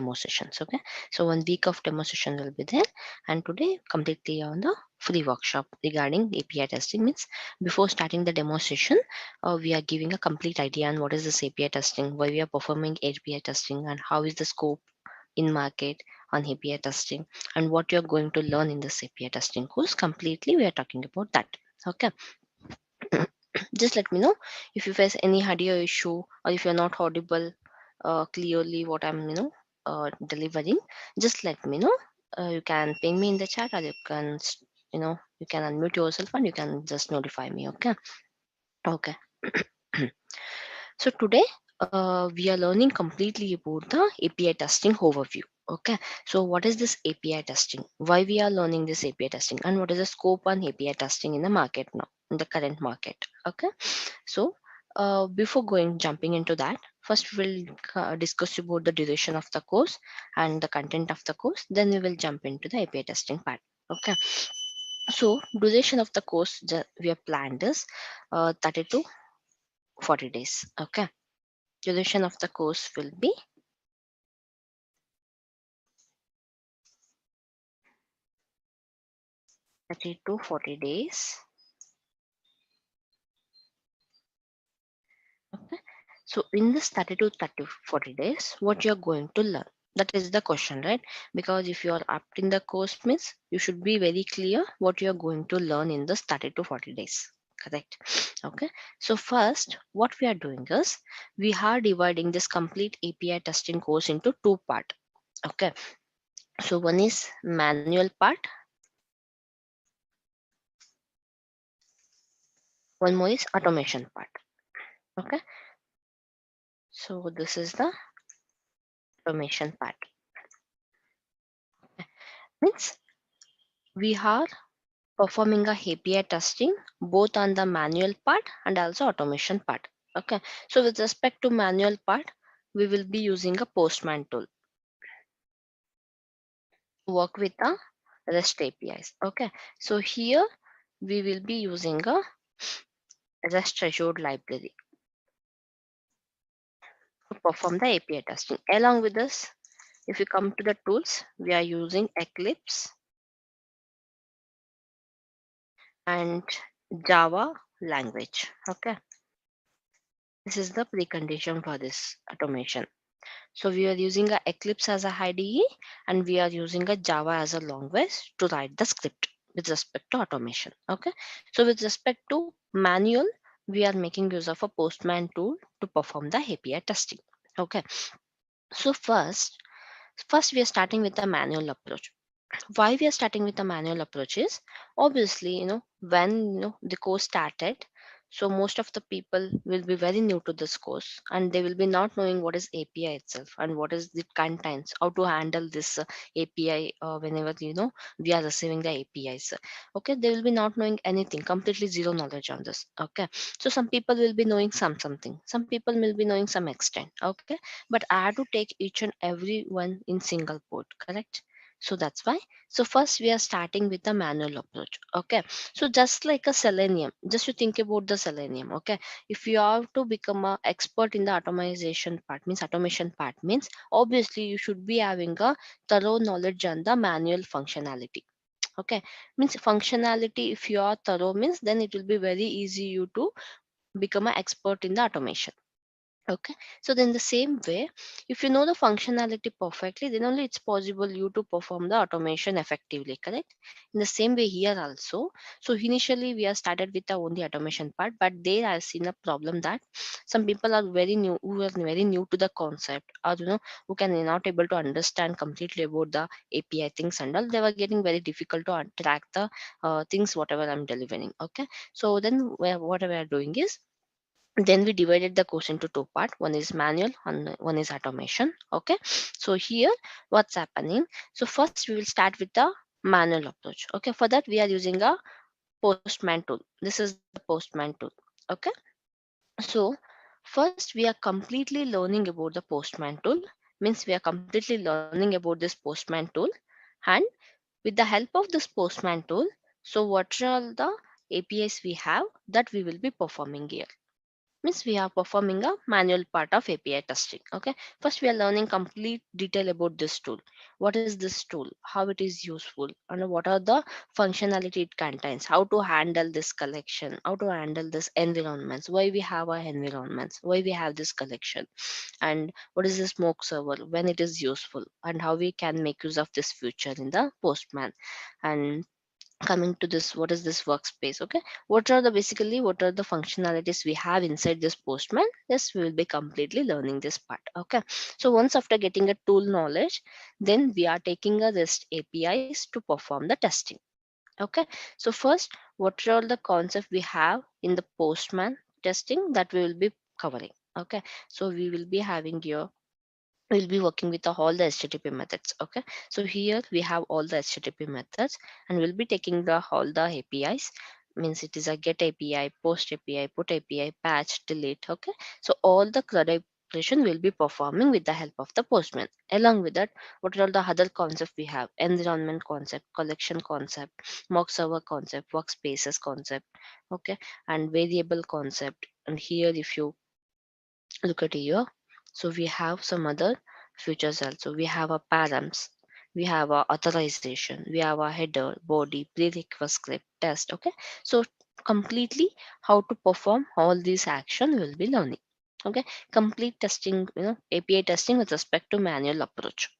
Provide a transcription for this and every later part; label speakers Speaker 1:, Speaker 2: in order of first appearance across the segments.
Speaker 1: demo sessions. Okay, so 1 week of demo session will be there, and today completely on the free workshop regarding API testing. Means before starting the demo session, we are giving a complete idea on what is this API testing, why we are performing API testing, and how is the scope in market on API testing, and what you're going to learn in this API testing course. Completely, we are talking about that. Okay. Just let me know if you face any audio issue, or if you're not audible clearly what I'm delivering. Just let me know. You can ping me in the chat, or you can you can unmute yourself and you can just notify me. Okay. Okay. So today we are learning completely about the API testing overview. Okay, so what is this API testing? Why we are learning this API testing, and what is the scope on API testing in the market now, in the current market? Okay, so before jumping into that, first we'll discuss about the duration of the course and the content of the course. Then we will jump into the API testing part. Okay, so duration of the course we have planned is 30 to 40 days. Okay, duration of the course will be 30 to 40 days. Okay. So in this 30 to 40 days, what you're going to learn? That is the question, right? Because if you are up in the course means you should be very clear what you're going to learn in this 30 to 40 days. Correct. Okay. So first, what we are doing is we are dividing this complete API testing course into two parts. Okay. So one is manual part, one more is automation part. Okay. So this is the automation part. Means we are performing a API testing both on the manual part and also automation part. Okay. So with respect to manual part, we will be using a Postman tool to work with the REST APIs. Okay. So here we will be using a REST assured library to perform the API testing. Along with this, if you come to the tools, we are using Eclipse and Java language. Okay. This is the precondition for this automation. So we are using a Eclipse as a IDE, and we are using a Java as a language to write the script with respect to automation. Okay. So with respect to manual, we are making use of a Postman tool to perform the API testing. Okay. So first we are starting with the manual approach. Why we are starting with the manual approach is obviously, when the course started, so most of the people will be very new to this course, and they will be not knowing what is API itself and what is the contains, how to handle this API whenever we are receiving the APIs. Okay, they will be not knowing anything, completely zero knowledge on this. Okay, so some people will be knowing something, some people will be knowing some extent. Okay, but I have to take each and every one in single port, correct? So that's why. So first we are starting with the manual approach. Okay. So just like a selenium, just you think about the selenium. Okay. If you have to become a expert in the automation part means obviously you should be having a thorough knowledge on the manual functionality. Okay. Means functionality, if you are thorough means then it will be very easy you to become an expert in the automation. Okay, so then the same way, if you know the functionality perfectly, then only it's possible you to perform the automation effectively, correct? In the same way here also. So initially we are started with the only automation part, but there I've seen a problem that some people are very new, who are very new to the concept, or who can not able to understand completely about the API things and all. They were getting very difficult to track the things whatever I'm delivering. Okay, so then what we are doing is then we divided the course into two part, one is manual and one is automation. Okay, so here what's happening, so first we will start with the manual approach. Okay, for that we are using a Postman tool. This is the Postman tool. Okay, so first we are completely learning about the Postman tool, means we are completely learning about this Postman tool, and with the help of this Postman tool, so what are the APIs we have that we will be performing here. means we are performing a manual part of API testing. Okay, first we are learning complete detail about this tool. What is this tool, how it is useful, and what are the functionality it contains, how to handle this collection, how to handle this environments, why we have our environments, why we have this collection, and what is the smoke server, when it is useful, and how we can make use of this feature in the postman. And coming to this, what is this workspace? Okay, what are the basically what are the functionalities we have inside this postman? Yes, we will be completely learning this part. Okay, so once after getting a tool knowledge, then we are taking a REST APIs to perform the testing. Okay, so first, what are all the concepts we have in the postman testing that we will be covering? Okay, so we will be having here, we'll be working with all the HTTP methods. Okay, so here we have all the HTTP methods, and we'll be taking the all the APIs. Means it is a get API, post API, put API, patch, delete. Okay, so all the CRUD operation will be performing with the help of the postman. Along with that, what are all the other concepts we have? Environment concept, collection concept, mock server concept, workspaces concept. Okay, and variable concept. And here, if you look at here, so we have some other features also. We have a params, we have a authorization, we have a header, body, prerequisite, script, test. Okay, so completely how to perform all these action will be learning. Okay, complete testing, API testing with respect to manual approach.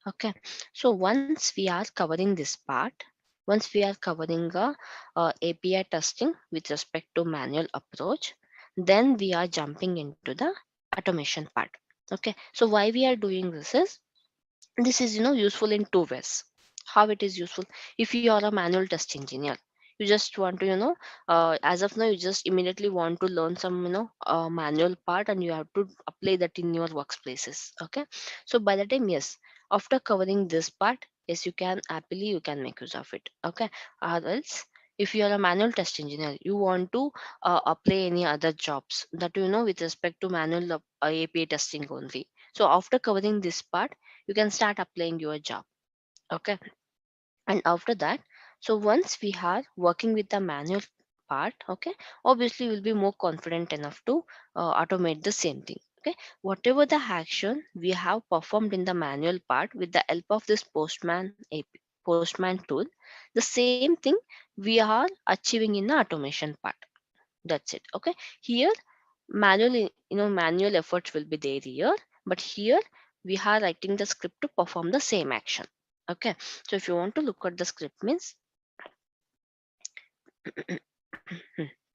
Speaker 1: Okay, so once we are covering this part, once we are covering API testing with respect to manual approach, then we are jumping into the automation part. Okay, so why we are doing this is useful in two ways. How it is useful? If you are a manual test engineer, you just want to as of now you just immediately want to learn some manual part, and you have to apply that in your workplaces. Okay, so by the time, yes, after covering this part, yes, you can happily you can make use of it. Okay, or else if you are a manual test engineer, you want to apply any other jobs that with respect to manual API testing only. So after covering this part, you can start applying your job. Okay, and after that, so once we are working with the manual part, okay, obviously we'll be more confident enough to automate the same thing. Okay, whatever the action we have performed in the manual part with the help of this postman tool, the same thing we are achieving in the automation part. That's it. Okay, here manual efforts will be there here, but here we are writing the script to perform the same action. Okay, so if you want to look at the script means,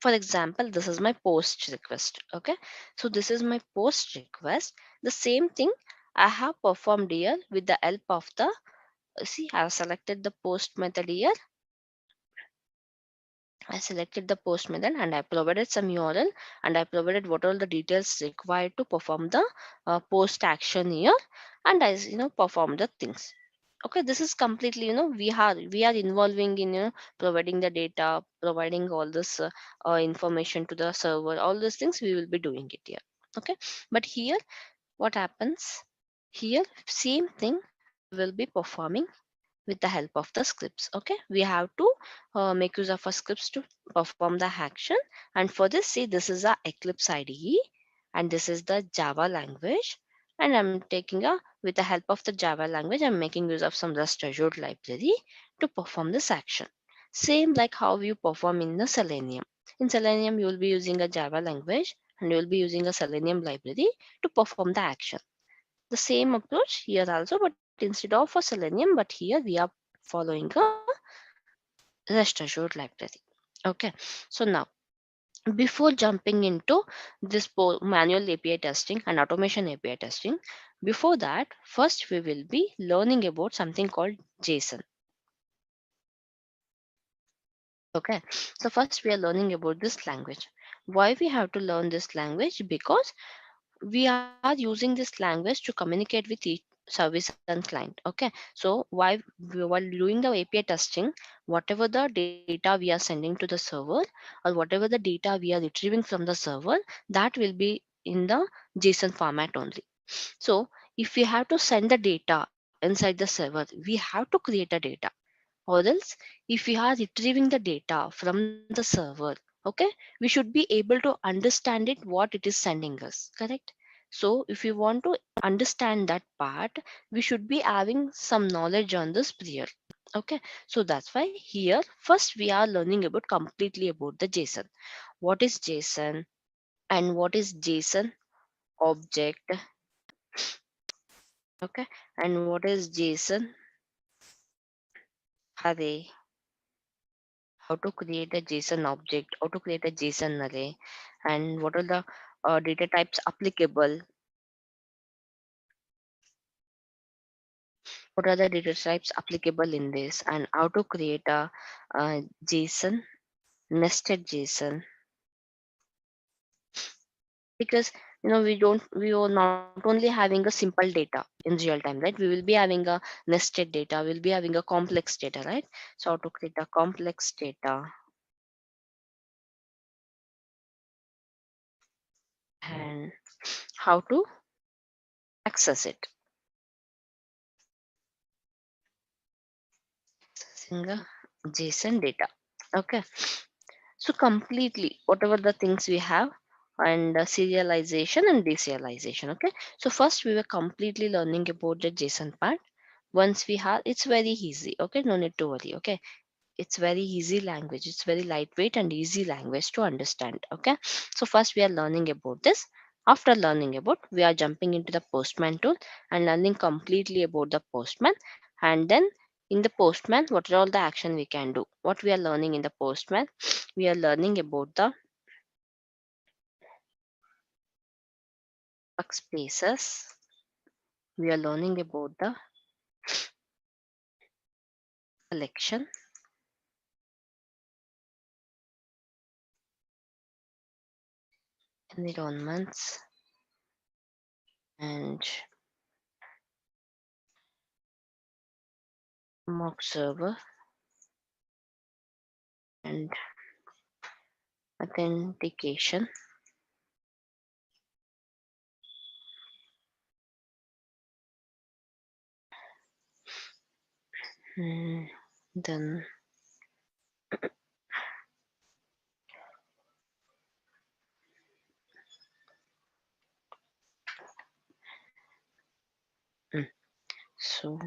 Speaker 1: for example, this is my post request. Okay, so this is my post request. The same thing I have performed here with the help of the, see, I have selected the post method here. I selected the post method and I provided some URL, and I provided what all the details required to perform the post action here, and I perform the things. Okay, this is completely we are involving in providing the data, providing all this information to the server. All these things we will be doing it here. Okay, but here what happens? Here same thing we will be performing with the help of the scripts. Okay, we have to make use of our scripts to perform the action. And for this, see, this is a Eclipse IDE, and this is the Java language, and I'm taking a with the help of the Java language, I'm making use of some Rust Azure library to perform this action. Same like how you perform in the Selenium. In Selenium, you will be using a Java language, and you will be using a Selenium library to perform the action. The same approach here also, but instead of a Selenium, but here we are following a rest assured library. Okay, so now before jumping into this manual API testing and automation API testing, before that, first we will be learning about something called JSON. Okay, so first we are learning about this language. Why we have to learn this language? Because we are using this language to communicate with each service and client. Okay, so while doing the API testing, whatever the data we are sending to the server, or whatever the data we are retrieving from the server, that will be in the JSON format only. So if we have to send the data inside the server, we have to create a data, or else if we are retrieving the data from the server, okay, Okay, we should be able to understand it what it is sending us, correct? So if we want to understand that part, we should be having some knowledge on this prior. Okay, so that's why here first we are learning about completely about the JSON. What is JSON and what is JSON object? Okay, and what is JSON array? How to create a JSON object, how to create a JSON array, and what are the data types applicable, what are the data types applicable in this, and how to create a JSON, nested JSON. Because we are not only having a simple data in real time, right? We will be having a nested data, we'll be having a complex data, right? So how to create a complex data and how to access it using a JSON data. Okay, so completely whatever the things we have, and serialization and deserialization. Okay, so first we were completely learning about the JSON part. Once we have, it's very easy. Okay, no need to worry. Okay, it's very easy language, it's very lightweight and easy language to understand. Okay, so first we are learning about this. After learning about, we are jumping into the postman tool and learning completely about the postman. And then in the postman, what are all the action we can do? What we are learning in the postman, we are learning about the workspaces, we are learning about the collection, environments, and mock server, and authentication. Mm, then mm, so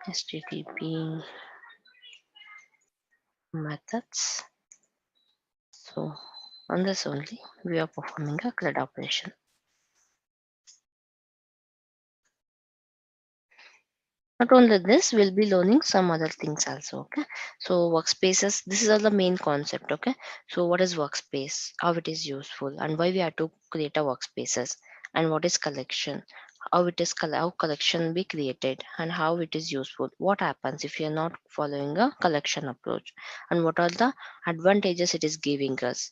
Speaker 1: HTTP methods. So on this only we are performing a CRUD operation. Not only this, we'll be learning some other things also. Okay, so workspaces, this is all the main concept. Okay, so what is workspace, how it is useful, and why we have to create a workspaces, and what is collection, how it is how collection be created, and how it is useful, what happens if you are not following a collection approach, and what are the advantages it is giving us.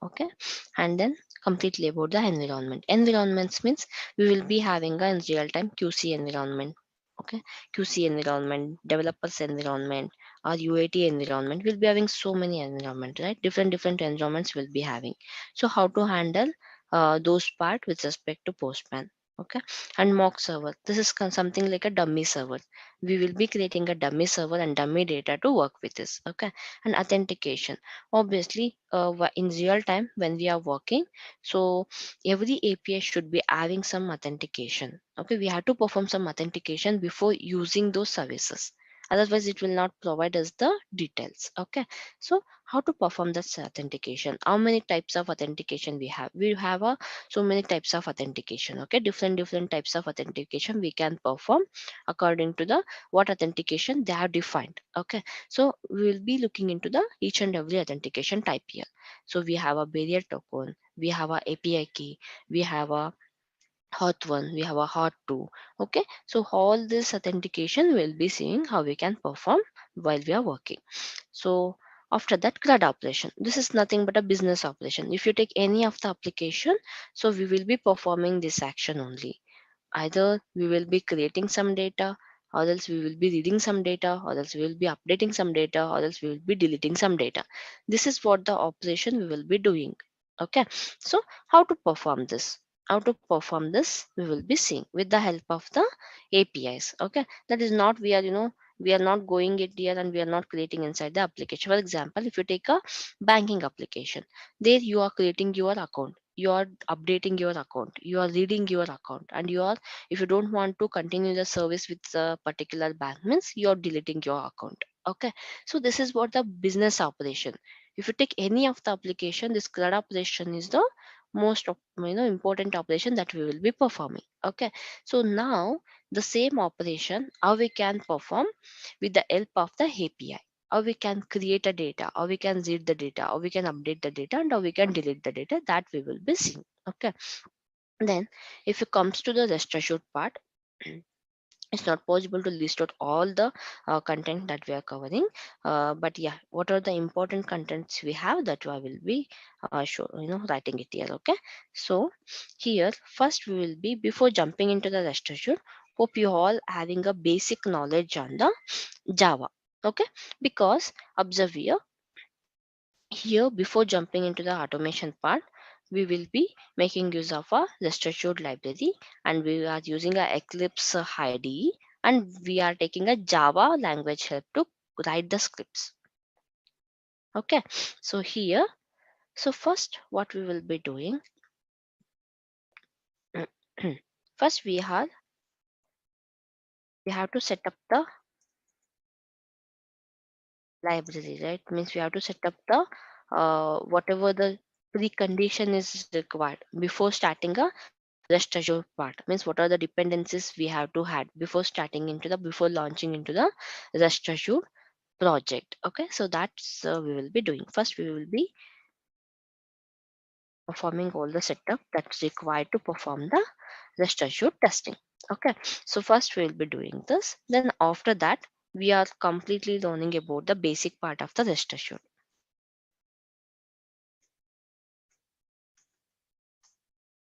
Speaker 1: Okay, and then completely about the environment. Environments means we will be having a in real time QC environment. Okay, QC environment, developers environment, or UAT environment. We'll be having so many environment, right? Different environments will be having. So how to handle those part with respect to Postman. Okay, and mock server. This is something like a dummy server. We will be creating a dummy server and dummy data to work with this. Okay, and authentication. Obviously, in real time when we are working, so every API should be having some authentication. Okay, we have to perform some authentication before using those services. Otherwise, it will not provide us the details. Okay, so how to perform this authentication? How many types of authentication we have? We have so many types of authentication. Okay, different types of authentication we can perform according to the what authentication they have defined. Okay, so we will be looking into the each and every authentication type here. So we have a barrier token, we have a API key, we have a hot one, we have a hot two. Okay, so all this authentication we'll be seeing how we can perform while we are working. So after that, CRUD operation, this is nothing but a business operation. If you take any of the application, so we will be performing this action only. Either we will be creating some data, or else we will be reading some data, or else we will be updating some data, or else we will be deleting some data. This is what the operation we will be doing. Okay, so how to perform this? How to perform this we will be seeing with the help of the APIs. Okay, that is not we are we are not going it here and we are not creating inside the application. For example, if you take a banking application, there you are creating your account, you are updating your account, you are reading your account, and you are, if you don't want to continue the service with a particular bank, means you're deleting your account. Okay, so this is what the business operation. If you take any of the application, this CRUD operation is the most important operation that we will be performing. Okay, so now the same operation how we can perform with the help of the API, or we can create a data, or we can read the data, or we can update the data, and or we can delete the data, that we will be seeing. Okay, then if it comes to the rest assured part, it's not possible to list out all the content that we are covering, but yeah, what are the important contents we have, that I will be writing it here. Okay, so here first we will be, before jumping into the rest assured, hope you all having a basic knowledge on the Java. Okay, because observe here, before jumping into the automation part, we will be making use of a rest assured library, and we are using a Eclipse IDE, and we are taking a Java language help to write the scripts. Okay, so here, so first what we will be doing, first we have to set up the library, right? Means we have to set up the whatever the precondition is required before starting a rest assured part. Means what are the dependencies we have to had before starting into the, before launching into the rest assured project. Okay, so that's we will be doing. First we will be performing all the setup that's required to perform the rest assured testing. Okay, so first we will be doing this, then after that we are completely learning about the basic part of the rest assured.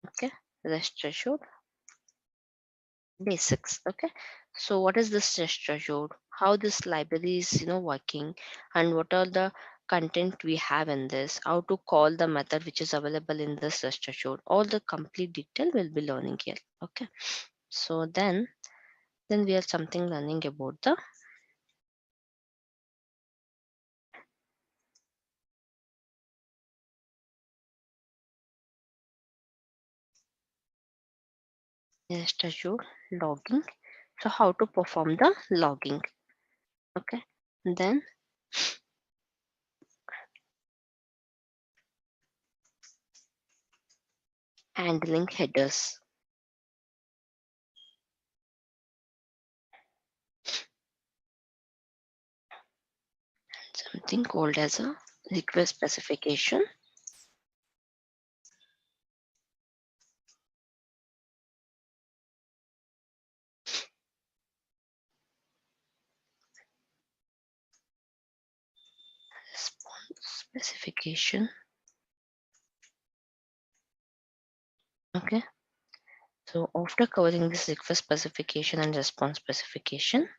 Speaker 1: Okay, rest assured basics. Okay, so what is this rest assured, how this library is working, and what are the content we have in this, how to call the method which is available in this rest assured, all the complete detail we'll be learning here. Okay, so then we are something learning about the rest assured logging. So how to perform the logging. Okay, then handling headers, something called as a request specification. Response specification. Okay, so after covering this request specification and response specification,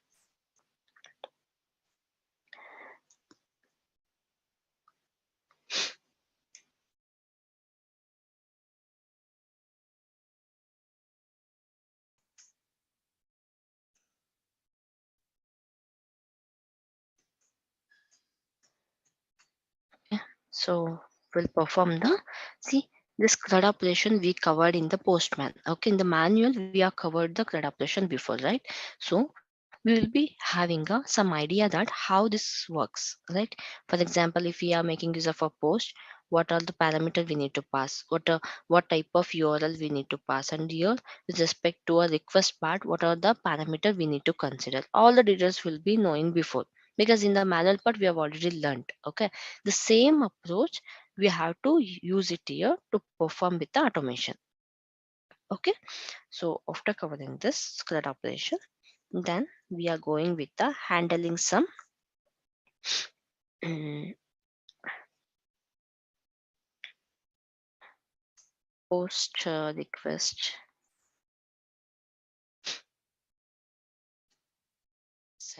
Speaker 1: okay, so we'll perform the, see, this CRUD operation we covered in the postman. Okay, in the manual we are covered the CRUD operation before, right? So we will be having some idea that how this works, right? For example, if we are making use of a post, what are the parameters we need to pass, what type of URL we need to pass, and here with respect to a request part, what are the parameters we need to consider, all the details will be knowing before, because in the manual part we have already learned. Okay, the same approach we have to use it here to perform with the automation. Okay, so after covering this CRUD operation, then we are going with the handling some mm, post request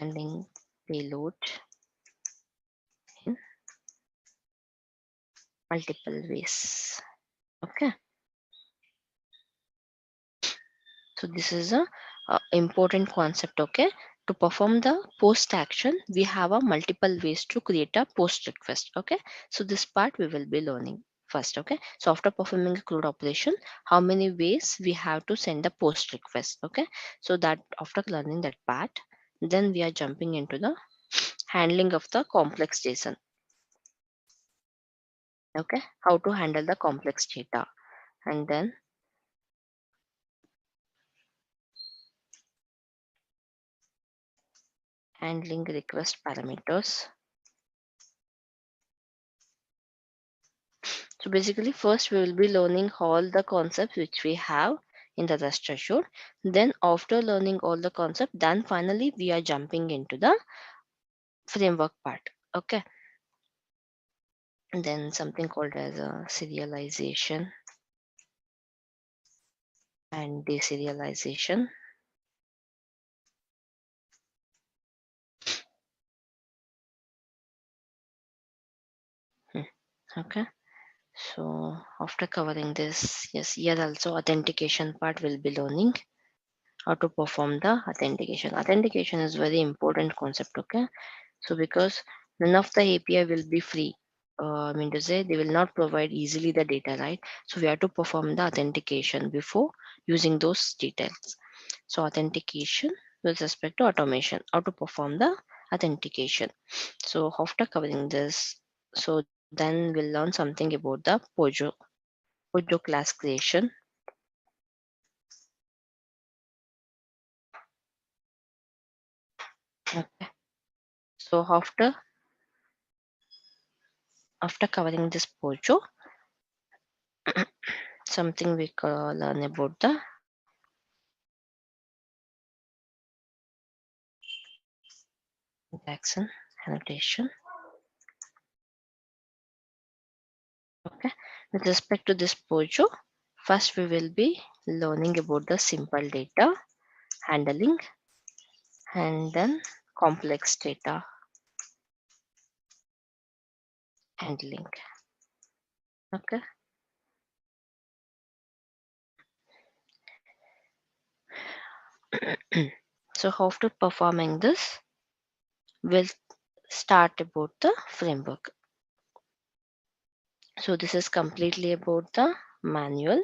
Speaker 1: sending payload in multiple ways. Okay, so this is a important concept. Okay, to perform the post action, we have a multiple ways to create a post request. Okay, so this part we will be learning first. Okay, so after performing a CRUD operation, how many ways we have to send the post request. Okay, so that after learning that part, then we are jumping into the handling of the complex JSON. Okay, how to handle the complex data, and then handling request parameters. So basically, first we will be learning all the concepts which we have in the rest assured. Then after learning all the concept, then finally we are jumping into the framework part. Okay. And then something called as a serialization and deserialization. Hmm, okay. So after covering this, yes, here also authentication part will be learning how to perform the authentication. Authentication is very important concept. Okay, so because none of the API will be free. I mean to say they will not provide easily the data, right? So we have to perform the authentication before using those details. So authentication with respect to automation, how to perform the authentication. So after covering this, so then we'll learn something about the Pojo class creation. Okay. So after covering this Pojo, something we can learn about the Jackson annotation. Okay. With respect to this Pojo, first we will be learning about the simple data handling and then complex data handling. Okay. So after performing this, we'll start about the framework. So this is completely about the manual.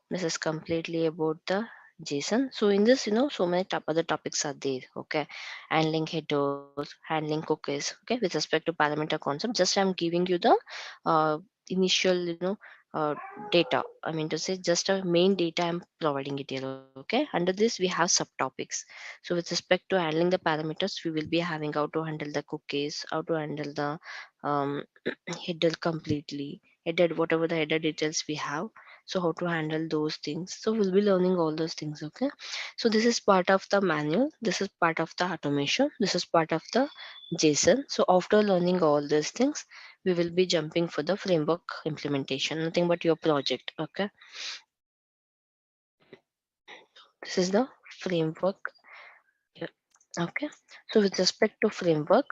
Speaker 1: This is completely about the JSON. So in this, so many other topics are there. Okay, handling headers, handling cookies. Okay, with respect to parameter concept, just I'm giving you the uh, initial, uh, data. I mean to say, just a main data I'm providing it here. Okay, under this we have subtopics. So with respect to handling the parameters, we will be having how to handle the cookies, how to handle the um, header completely, header whatever the header details we have, so how to handle those things, so we'll be learning all those things. Okay, so this is part of the manual, this is part of the automation, this is part of the JSON. So after learning all these things, we will be jumping for the framework implementation, nothing but your project. Okay, this is the framework here. Okay, so with respect to framework,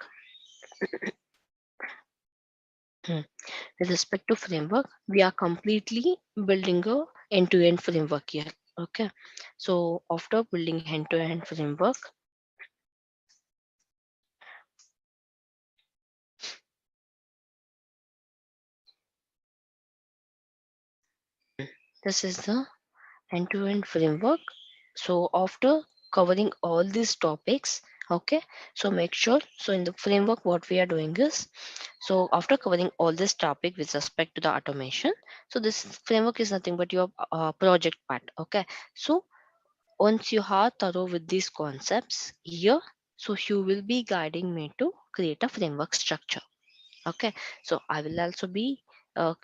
Speaker 1: hmm, with respect to framework, we are completely building a end-to-end framework here. Okay, so after building end-to-end framework, this is the end-to-end framework. So after covering all these topics, okay, so make sure, so in the framework what we are doing is, so after covering all this topic with respect to the automation, so this framework is nothing but your project part. Okay, so once you are thorough with these concepts here, so you will be guiding me to create a framework structure. Okay, so I will also be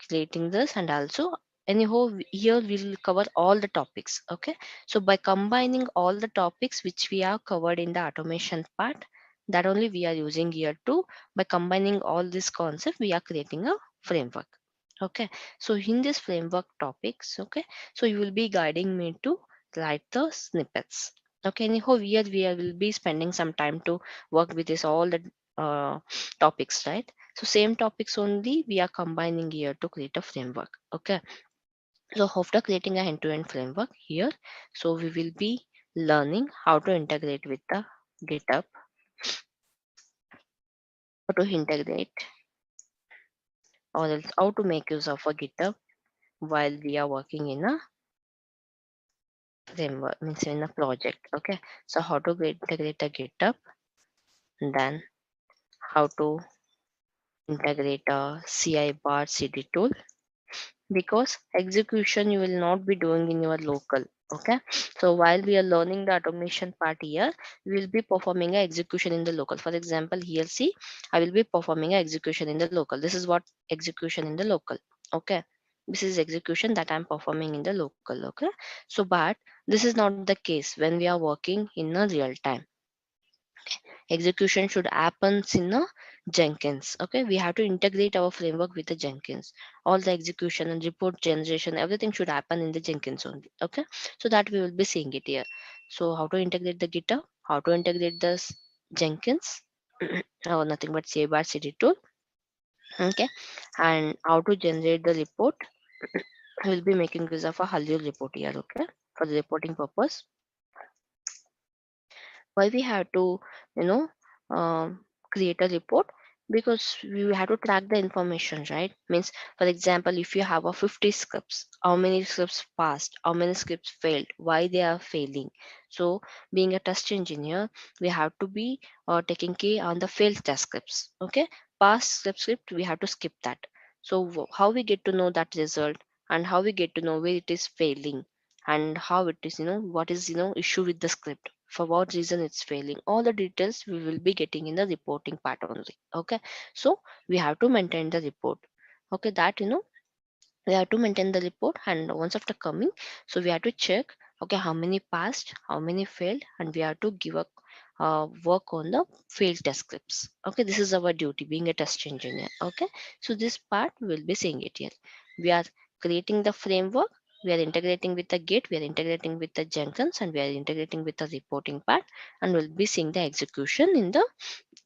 Speaker 1: creating this, and also anyhow here we'll cover all the topics. Okay, so by combining all the topics which we have covered in the automation part, that only we are using here too. By combining all these concepts, we are creating a framework. Okay, so in this framework topics, okay, so you will be guiding me to write the snippets. Okay, anyhow, here we will be spending some time to work with this all the uh, topics, right? So same topics only we are combining here to create a framework. Okay, so after creating a end-to-end framework here, so we will be learning how to integrate with the GitHub, how to integrate, or else how to make use of a GitHub while we are working in a framework, means in a project. Okay, so how to integrate a GitHub, then how to integrate a CI bar CD tool, because execution you will not be doing in your local. Okay, so while we are learning the automation part here, we will be performing a execution in the local. For example, here see, I will be performing a execution in the local. This is what execution in the local. Okay, this is execution that I'm performing in the local. Okay, so but this is not the case when we are working in a real time. Execution should happen in a Jenkins. Okay, we have to integrate our framework with the Jenkins. All the execution and report generation, everything should happen in the Jenkins only. Okay, so that we will be seeing it here. So how to integrate the GitHub, how to integrate this Jenkins, or nothing but say bar cd tool. Okay, and how to generate the report. We will be making use of a Halil report here. Okay, for the reporting purpose. Why we have to, you know, create a report? Because we have to track the information, right? Means, for example, if you have a 50 scripts, how many scripts passed, how many scripts failed, why they are failing. So being a test engineer, we have to be taking care on the failed test scripts. Okay, past script we have to skip that. So how we get to know that result, and how we get to know where it is failing, and how it is, what is, issue with the script, for what reason it's failing, all the details we will be getting in the reporting part only. Okay, so we have to maintain the report. Okay, that, we have to maintain the report, and once after coming, so we have to check, okay, how many passed, how many failed, and we have to give a work on the failed test scripts. Okay, this is our duty being a test engineer. Okay, so this part we will be seeing it here. We are creating the framework, we are integrating with the git, we are integrating with the Jenkins, and we are integrating with the reporting part, and we'll be seeing the execution in the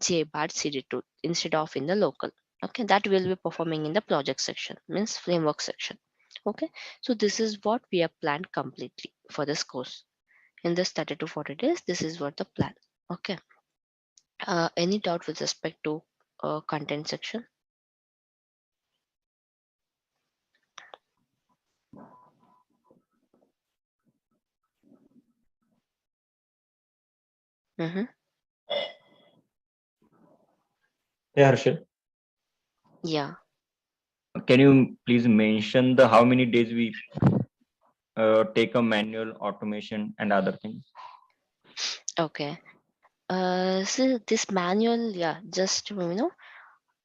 Speaker 1: JBAR CD2 instead of in the local. Okay, that will be performing in the project section, means framework section. Okay, so this is what we have planned completely for this course. In this 30 to 40 days, this is what the plan. Okay, any doubt with respect to content section? Mm-hmm.
Speaker 2: Yeah, Harshil,
Speaker 1: Yeah.
Speaker 2: can you please mention the how many days we take a manual automation and other things?
Speaker 1: Okay. So this manual, yeah, just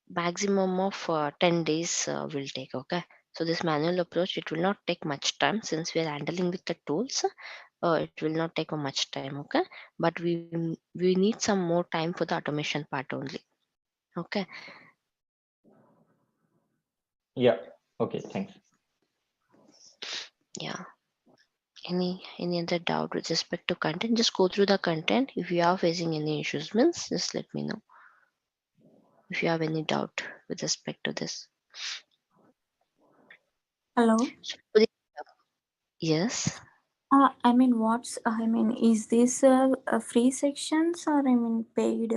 Speaker 1: maximum of 10 days will take. Okay, so this manual approach, it will not take much time since we are handling with the tools. It will not take much time. Okay, but we need some more time for the automation part only. Okay.
Speaker 2: Yeah. Okay. Thanks.
Speaker 1: Yeah, any other doubt with respect to content, just go through the content. If you are facing any issues, means just let me know if you have any doubt with respect to this.
Speaker 3: Hello.
Speaker 1: So, yes.
Speaker 3: I mean, is this a free sections or paid?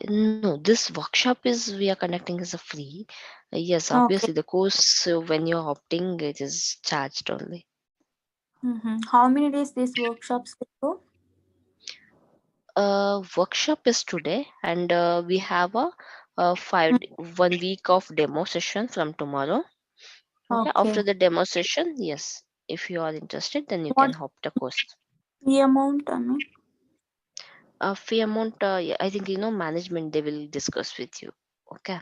Speaker 1: No, this workshop is we are conducting is a free. Yes,
Speaker 3: Okay.
Speaker 1: obviously the course, when you're opting, it is charged only.
Speaker 3: How many days these workshops will go?
Speaker 1: Workshop is today, and we have a
Speaker 3: Mm.
Speaker 1: 1 week of demo session from tomorrow. Okay,
Speaker 3: Okay.
Speaker 1: after the demo session, yes, if you are interested, then you can
Speaker 3: What's
Speaker 1: hop the course.
Speaker 3: the amount? I mean,
Speaker 1: Fee amount, yeah, I think management they will discuss with you. Okay.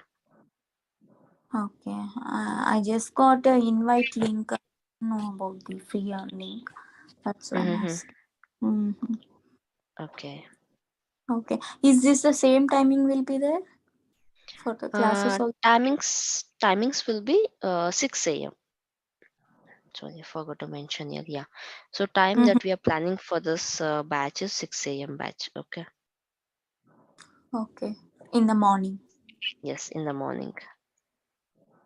Speaker 3: okay. I just got an invite link. I don't know about the free link. That's why I'm
Speaker 1: Mm-hmm.
Speaker 3: asking. hmm
Speaker 1: Okay.
Speaker 3: Okay. Is this the same timing will be there for the classes also?
Speaker 1: Timings will be 6 a.m. Sorry, I forgot to mention here. Yeah. So time
Speaker 3: Mm-hmm.
Speaker 1: that we are planning for this batch is 6 a.m. batch. Okay.
Speaker 3: Okay. In the morning.
Speaker 1: Yes, in the morning.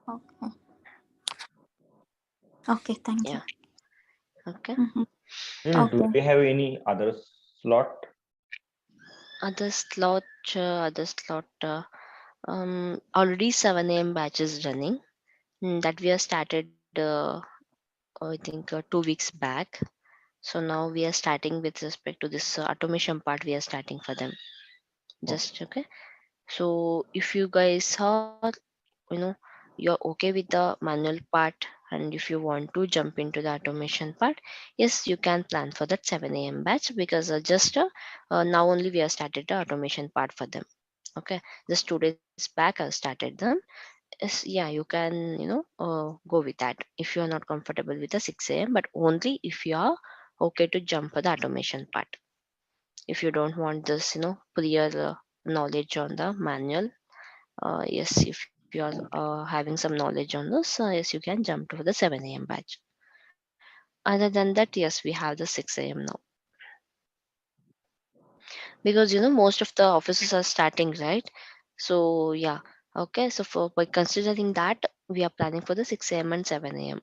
Speaker 3: Okay. Okay. Thank you.
Speaker 1: Yeah. Okay.
Speaker 3: Mm-hmm.
Speaker 2: Do
Speaker 3: Okay.
Speaker 2: we have any other slot?
Speaker 1: Other slot, other slot. Already 7 a.m. batch is running. That we have started. I think 2 weeks back. So now we are starting with respect to this automation part. We are starting for them.
Speaker 2: Okay.
Speaker 1: Just okay. So if you guys are, you know, you're okay with the manual part, and if you want to jump into the automation part, yes, you can plan for that 7 a.m. batch, because now only we have started the automation part for them. Okay, just 2 days back I started them. Yes, yeah, you can, go with that if you are not comfortable with the 6 a.m., but only if you are okay to jump for the automation part. If you don't want this, prior knowledge on the manual, yes, if you are having some knowledge on this, yes, you can jump to the 7 a.m. batch. Other than that, yes, we have the 6 a.m. now, because most of the offices are starting, right? So yeah, okay. So for by considering that, we are planning for the 6 a.m. and 7 a.m.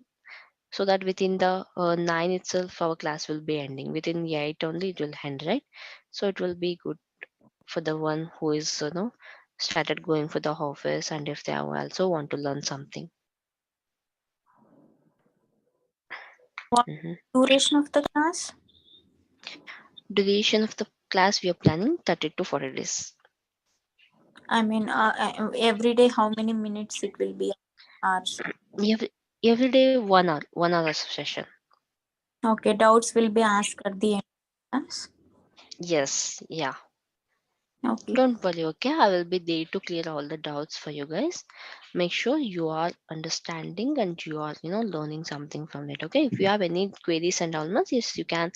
Speaker 1: so that within the 9 itself our class will be ending. Within the 8 only it will end, right? So it will be good for the one who is started going for the office, and if they also want to learn something.
Speaker 3: What
Speaker 1: Mhm.
Speaker 3: duration of the class?
Speaker 1: Duration of the class we are planning 30 to 40 days.
Speaker 3: I mean, every day, how many minutes it will be? Hours.
Speaker 1: Every day 1 hour of session.
Speaker 3: Okay. Doubts will be asked at the end of class.
Speaker 1: Yes, yeah.
Speaker 3: Okay.
Speaker 1: Don't worry, okay? I will be there to clear all the doubts for you guys. Make sure you are understanding and you are, learning something from it, okay? If you have any queries and all, yes, you can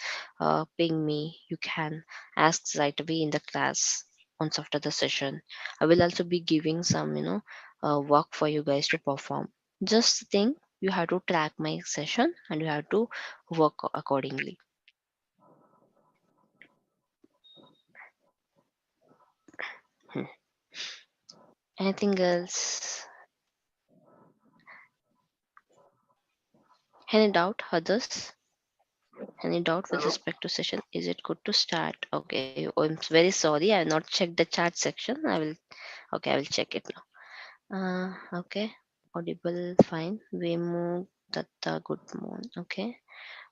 Speaker 1: ping me. You can ask right away in the class once after the session. I will also be giving some, work for you guys to perform. Just think you have to track my session and you have to work accordingly. Hmm. Anything else? Any doubt, others? Any doubt with respect to session? Is it good to start? Okay. Oh, I'm very sorry. I have not checked the chat section. I will. Okay, I will check it now. Okay. Audible, fine. Vemu, Datta, good morning. Okay.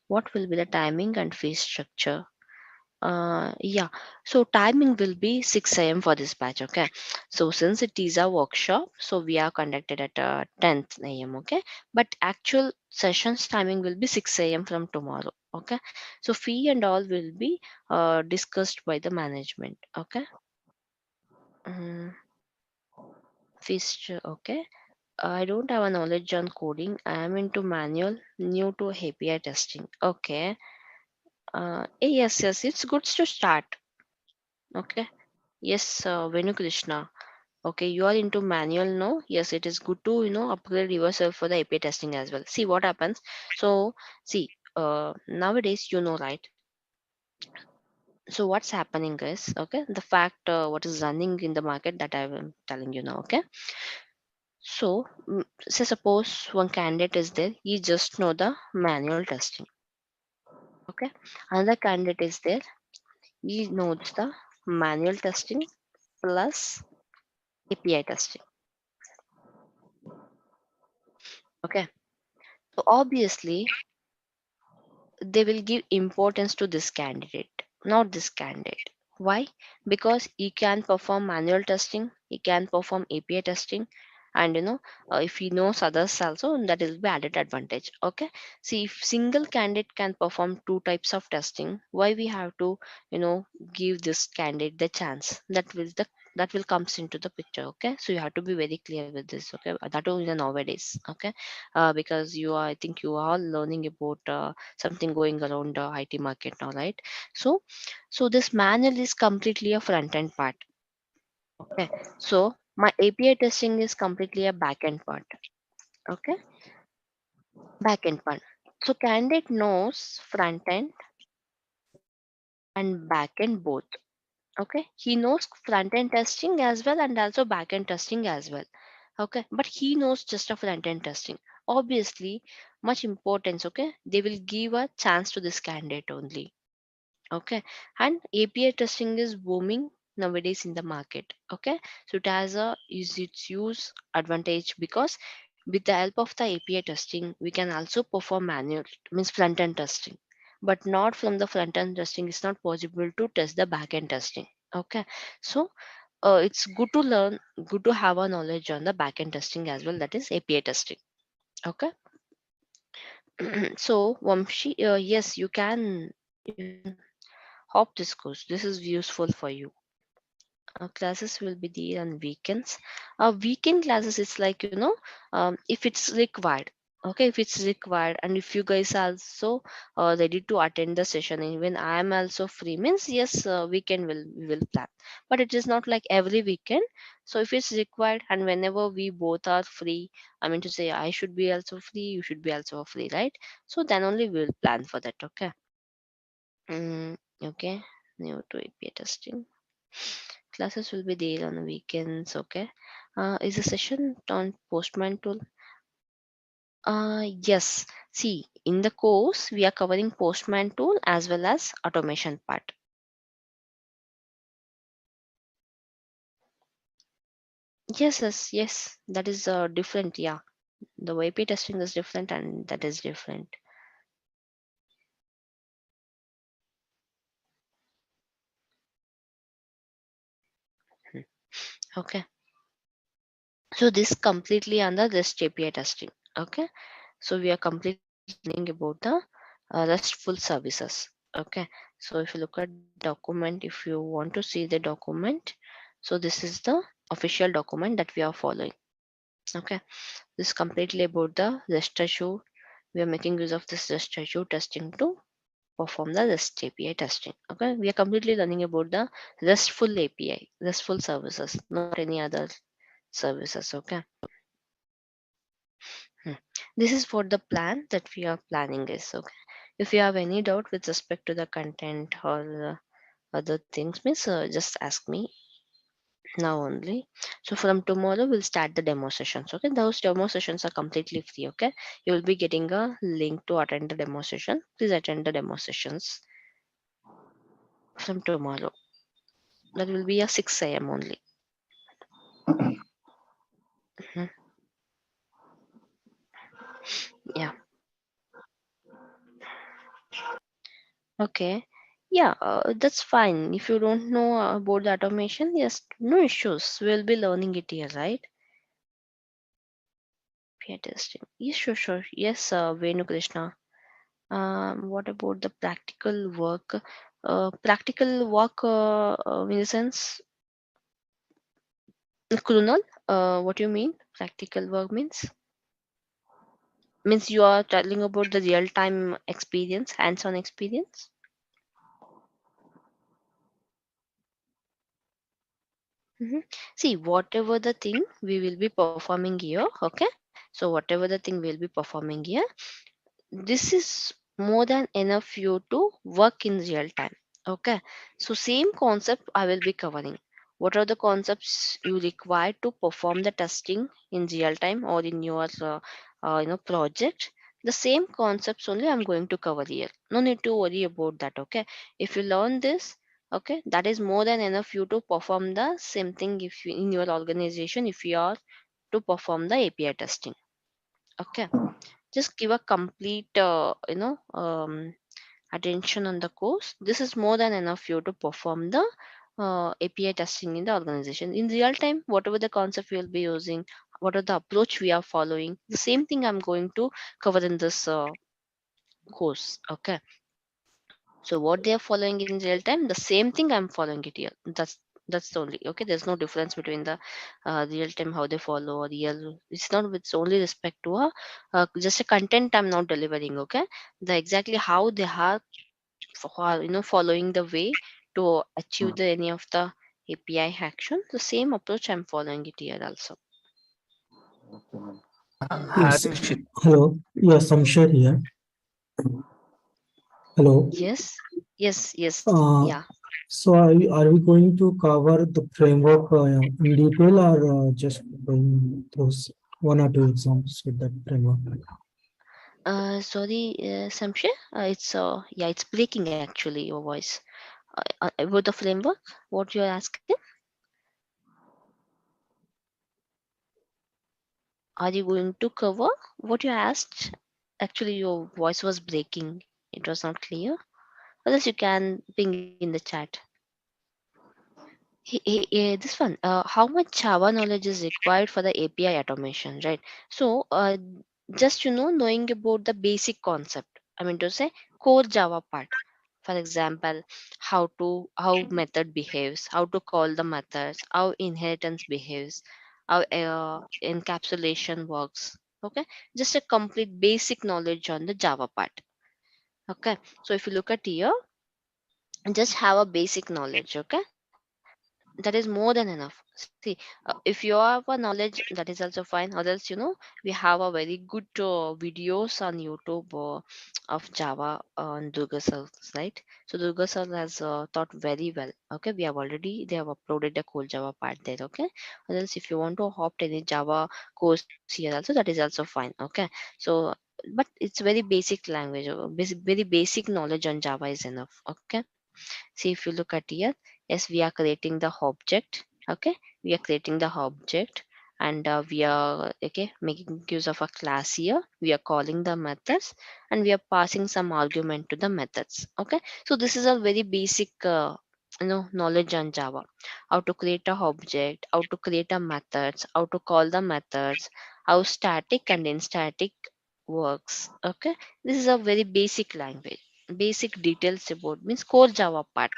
Speaker 1: What will be the timing and fee structure? Yeah, so timing will be 6 a.m. for this batch, okay? So since it is a workshop, so we are conducted at 10 a.m., okay? But actual sessions timing will be 6 a.m. from tomorrow, okay? So fee and all will be discussed by the management, okay? Mm, okay. I don't have a knowledge on coding. I am into manual, new to API testing, okay? Yes, yes, it's good to start, okay? Yes, Venu Krishna. Okay, you are into manual, no? Yes, it is good to upgrade yourself for the API testing as well. See what happens. So see, nowadays right. So what's happening is, okay, the fact what is running in the market that I am telling you now. Okay, so say suppose one candidate is there, he just know the manual testing. Okay, another candidate is there, he knows the manual testing plus API testing. Okay, so obviously they will give importance to this candidate, not this candidate. Why? Because he can perform manual testing, he can perform API testing, and if he knows others also, that will be added advantage. Okay. See, if single candidate can perform two types of testing, why we have to, you know, give this candidate the chance? That will comes into the picture. Okay. So you have to be very clear with this. Okay. That only nowadays. Okay. Because I think you are learning about something going around the IT market now, right? So, so this manual is completely a front end part. Okay. So my API testing is completely a back end part. Okay. Back end part. So candidate knows front end and back end both. Okay, he knows front end testing as well and also back end testing as well. Okay, but he knows just a front end testing. Obviously, much importance. Okay, they will give a chance to this candidate only. Okay, and API testing is booming nowadays in the market. Okay, so it has a is its use advantage because with the help of the API testing, we can also perform manual means front end testing, but not from the front end testing. It's not possible to test the back end testing. Okay, so it's good to learn, good to have a knowledge on the back end testing as well. That is API testing. Okay, so Vamshi, yes, you can hop this course. This is useful for you. Classes will be there on weekends. Weekend classes is like if it's required. Okay, if it's required, and if you guys are also ready to attend the session, even I am also free, means yes, weekend we will plan, but it is not like every weekend. So if it's required, and whenever we both are free, I mean to say, I should be also free, you should be also free, right? So then only we will plan for that. Okay. Okay. New to API testing. Classes will be there on the weekends. Okay. Is a session on Postman tool? Yes. See, in the course, we are covering Postman tool as well as automation part. Yes, yes, yes. That is different. Yeah. The API testing is different and that is different. Hmm. Okay. So this completely under REST API testing. Okay. So we are completely learning about the RESTful services. Okay. So if you look at document, if you want to see the document, so this is the official document that we are following. Okay. This is completely about the REST issue. We are making use of this REST issue testing to perform the REST API testing. Okay. We are completely learning about the RESTful API, RESTful services, not any other services. Okay. Hmm. This is what the plan that we are planning is. Okay. If you have any doubt with respect to the content or other things, miss, just ask me now only. So from tomorrow we'll start the demo sessions. Okay, those demo sessions are completely free. Okay, you will be getting a link to attend the demo session. Please attend the demo sessions from tomorrow. That will be a 6 a.m. only. Mhm. Yeah. Okay. Yeah, that's fine. If you don't know about the automation, yes, no issues. We'll be learning it here, right? Peer testing. Yes, sure, sure. Yes, Venu Krishna. What about the practical work? Practical work in the sense, Krunal, what do you mean? Practical work means you are telling about the real time experience, hands on experience. Mhm. See, whatever the thing we will be performing here, okay? So, whatever the thing we'll be performing here, this is more than enough you to work in real time. Okay, so same concept I will be covering. What are the concepts you require to perform the testing in real time or in your project? The same concepts only I'm going to cover here. No need to worry about that. Okay, if you learn this, okay, that is more than enough you to perform the same thing if you, in your organization, if you are to perform the API testing. Okay, just give a complete attention on the course. This is more than enough for you to perform the API testing in the organization in real time. Whatever the concept we will be using, what are the approach we are following, the same thing I'm going to cover in this course. Okay, so what they are following in real time, the same thing I'm following it here. That's the only. Okay, there's no difference between the real time how they follow or real. It's not. It's only respect to a just a content I'm not delivering. Okay, the exactly how they are following the way to achieve the any of the API action. The same approach I'm following it here also.
Speaker 4: Yes. Hello. Yes, I'm sure here. Hello.
Speaker 1: Yes, yes, yes,
Speaker 4: Uh,
Speaker 1: yeah.
Speaker 4: so are we going to cover the framework in detail or just going through one or two examples with that framework?
Speaker 1: Sorry, Samshay. It's breaking actually your voice. About the framework, what you're asking? Are you going to cover what you asked? Actually, your voice was breaking. It was not clear. Or else you can ping in the chat. This one, how much Java knowledge is required for the API automation, right? So, just knowing about the basic concept. I mean to say, core Java part. For example, how method behaves, how to call the methods, how inheritance behaves, how encapsulation works. Okay, just a complete basic knowledge on the Java part. Okay, so if you look at here, just have a basic knowledge. Okay, that is more than enough. See, if you have a knowledge, that is also fine, or else we have a very good videos on YouTube of Java on Durga sir, right? So Durga sir has taught very well. Okay, they have uploaded the core Java part there. Okay, or else if you want to opt any Java course here also, that is also fine. Okay, so but it's very basic language, very basic knowledge on Java is enough. Okay, see if you look at here, yes, we are creating the object. Okay, we are creating the object, and we are okay making use of a class here. We are calling the methods, and we are passing some argument to the methods. Okay, so this is a very basic knowledge on Java. How to create a object, how to create a methods, how to call the methods, how static and static works. Okay, this is a very basic language, basic details about means core Java part.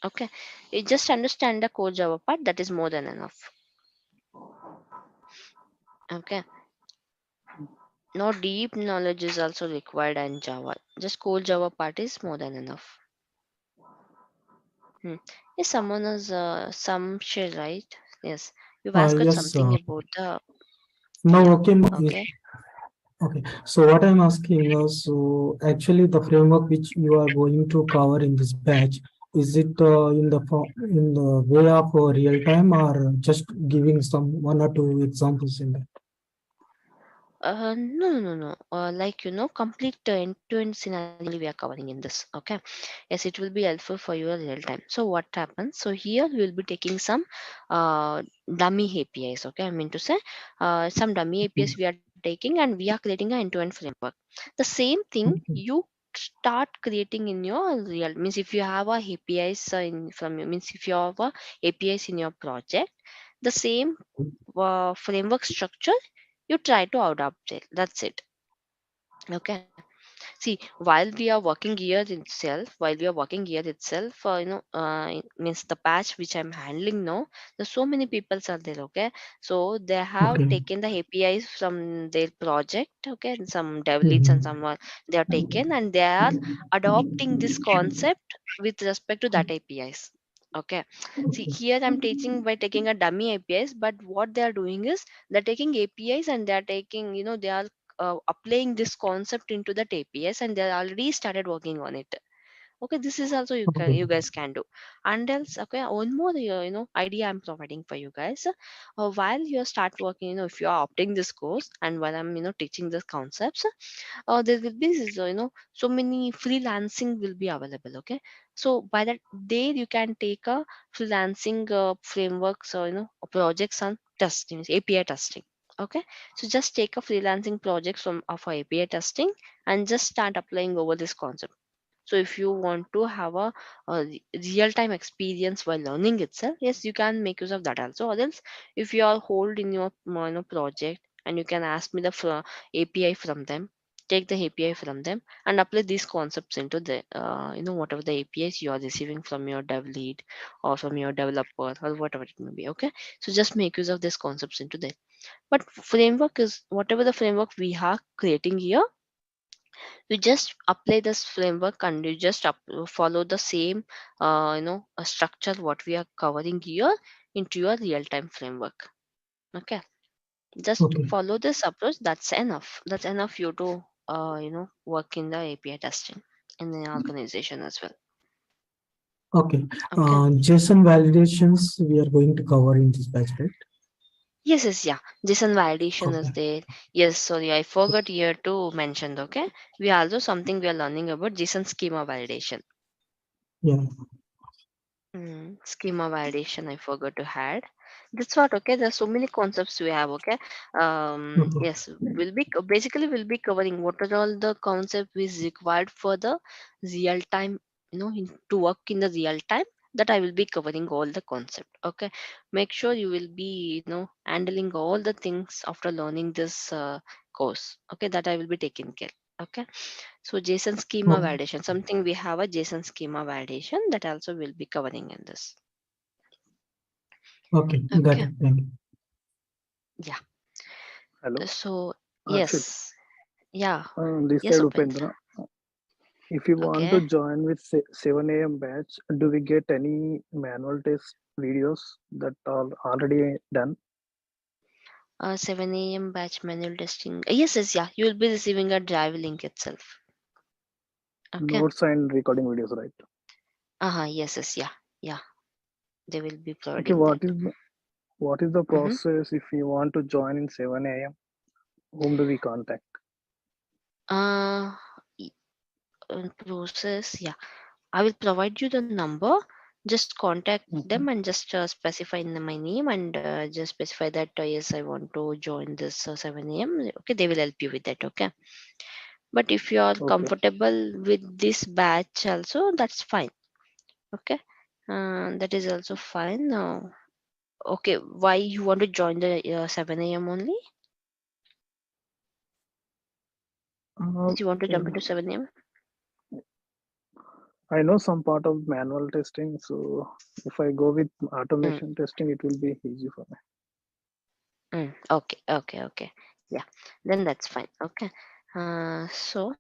Speaker 1: Okay, you just understand the core Java part, that is more than enough. Okay, no deep knowledge is also required in Java. Just core Java part is more than enough. Hmm. Yes, someone is some share, right? Yes, you've asked
Speaker 4: Yes.
Speaker 1: something about the
Speaker 4: Now,
Speaker 1: yeah.
Speaker 4: okay.
Speaker 1: Okay.
Speaker 4: Okay. So what I'm asking is, so actually the framework which you are going to cover in this batch, is it in the way of real time or just giving some one or two examples in that?
Speaker 1: No, no, no, no. Complete end-to-end scenario only we are covering in this. Okay. Yes, it will be helpful for you in real time. So what happens? So here we will be taking some dummy APIs. Okay, I mean to say, some dummy APIs we are taking, and we are creating an end-to-end framework. The same thing
Speaker 4: Okay.
Speaker 1: you start creating in your real means if you have a APIs in from you means if you have a APIs in your project, the same framework structure you try to adopt it. That's it. Okay. See, while we are working here itself, means the patch which I'm handling now, there's so many people are there, okay? So they have
Speaker 4: Okay.
Speaker 1: taken the APIs from their project, okay? And some dev leads and
Speaker 4: Mhm.
Speaker 1: someone they are taken and they are adopting this concept with respect to that APIs. Okay. See, here I'm teaching by taking a dummy APIs, but what they are doing is they're taking APIs and they are taking, they are applying this concept into the APIs and they already started working on it. Okay, this is also
Speaker 4: Okay.
Speaker 1: you guys can do. And else, okay, one more idea I'm providing for you guys. While you start working, if you are opting this course and while I'm teaching the concepts, there will be this, so many freelancing will be available. Okay, so by that day you can take a freelancing frameworks or projects on testing, API testing. Okay, so just take a freelancing project from of API testing and just start applying over this concept. So if you want to have a real time experience while learning itself, yes, you can make use of that also. Or else, if you are hold in your project and you can ask me the API from them, take the API from them and apply these concepts into the whatever the APIs you are receiving from your dev lead or from your developer or whatever it may be. Okay, so just make use of these concepts into that. But framework is whatever the framework we are creating here, you just apply this framework and you just follow the same structure what we are covering here into your real-time framework. Okay, just
Speaker 4: Okay.
Speaker 1: follow this approach. That's enough you to work in the API testing in the organization as well.
Speaker 4: Okay.
Speaker 1: Okay.
Speaker 4: JSON validations we are going to cover in this batch, right?
Speaker 1: Yes, yes, yeah. JSON validation is
Speaker 4: Okay.
Speaker 1: there. Yes, sorry, I forgot here to mention. Okay, we also something we are learning about JSON schema validation.
Speaker 4: Yeah.
Speaker 1: Schema validation I forgot to add. That's what. Okay, there's so many concepts we have. Okay,
Speaker 4: Okay.
Speaker 1: yes, basically we'll be covering what are all the concept is required for the real time. To work in the real time. That I will be covering all the concept. Okay, make sure you will be handling all the things after learning this course. Okay, that I will be taking care. Okay. So JSON schema
Speaker 4: Okay.
Speaker 1: validation, something we have a JSON schema validation that also will be covering in this.
Speaker 4: Okay. Got
Speaker 1: Okay.
Speaker 4: it. Thank you.
Speaker 1: Yeah.
Speaker 5: Hello,
Speaker 1: So
Speaker 5: Harshil.
Speaker 1: yes. Yeah.
Speaker 5: This
Speaker 1: Yes,
Speaker 5: side
Speaker 1: Upendra.
Speaker 5: Upendra. If you want to
Speaker 1: Okay.
Speaker 5: join with 7 a.m. batch, do we get any manual test videos that are already done?
Speaker 1: 7 a.m. batch manual testing. Yes, yes, yeah. You will be receiving a drive link itself. Okay.
Speaker 5: Notes and recording videos, right?
Speaker 1: Yes, yes, yeah. Yeah. They will be
Speaker 5: Okay,
Speaker 1: providing that.
Speaker 5: what is the
Speaker 1: Mm-hmm.
Speaker 5: process if you want to join in 7 a.m.? Whom do we contact?
Speaker 1: Uh, y- Process. Yeah. I will provide you the number. Just contact them
Speaker 5: Mhm.
Speaker 1: and just specify my name and just specify that yes, I want to join this 7 a.m. Okay, they will help you with that. Okay, but if you are
Speaker 5: Okay,
Speaker 1: comfortable with this batch, also that's fine. Okay, that is also fine. Okay, why you want to join the 7 a.m. only?
Speaker 5: uh,
Speaker 1: You want to jump
Speaker 5: mm,
Speaker 1: into 7 a.m.?
Speaker 5: I know some part of manual testing, so if I go with
Speaker 1: Mm,
Speaker 5: automation testing, it will be easy for me.
Speaker 1: okay, okay, okay. Yeah, then that's fine. Okay. So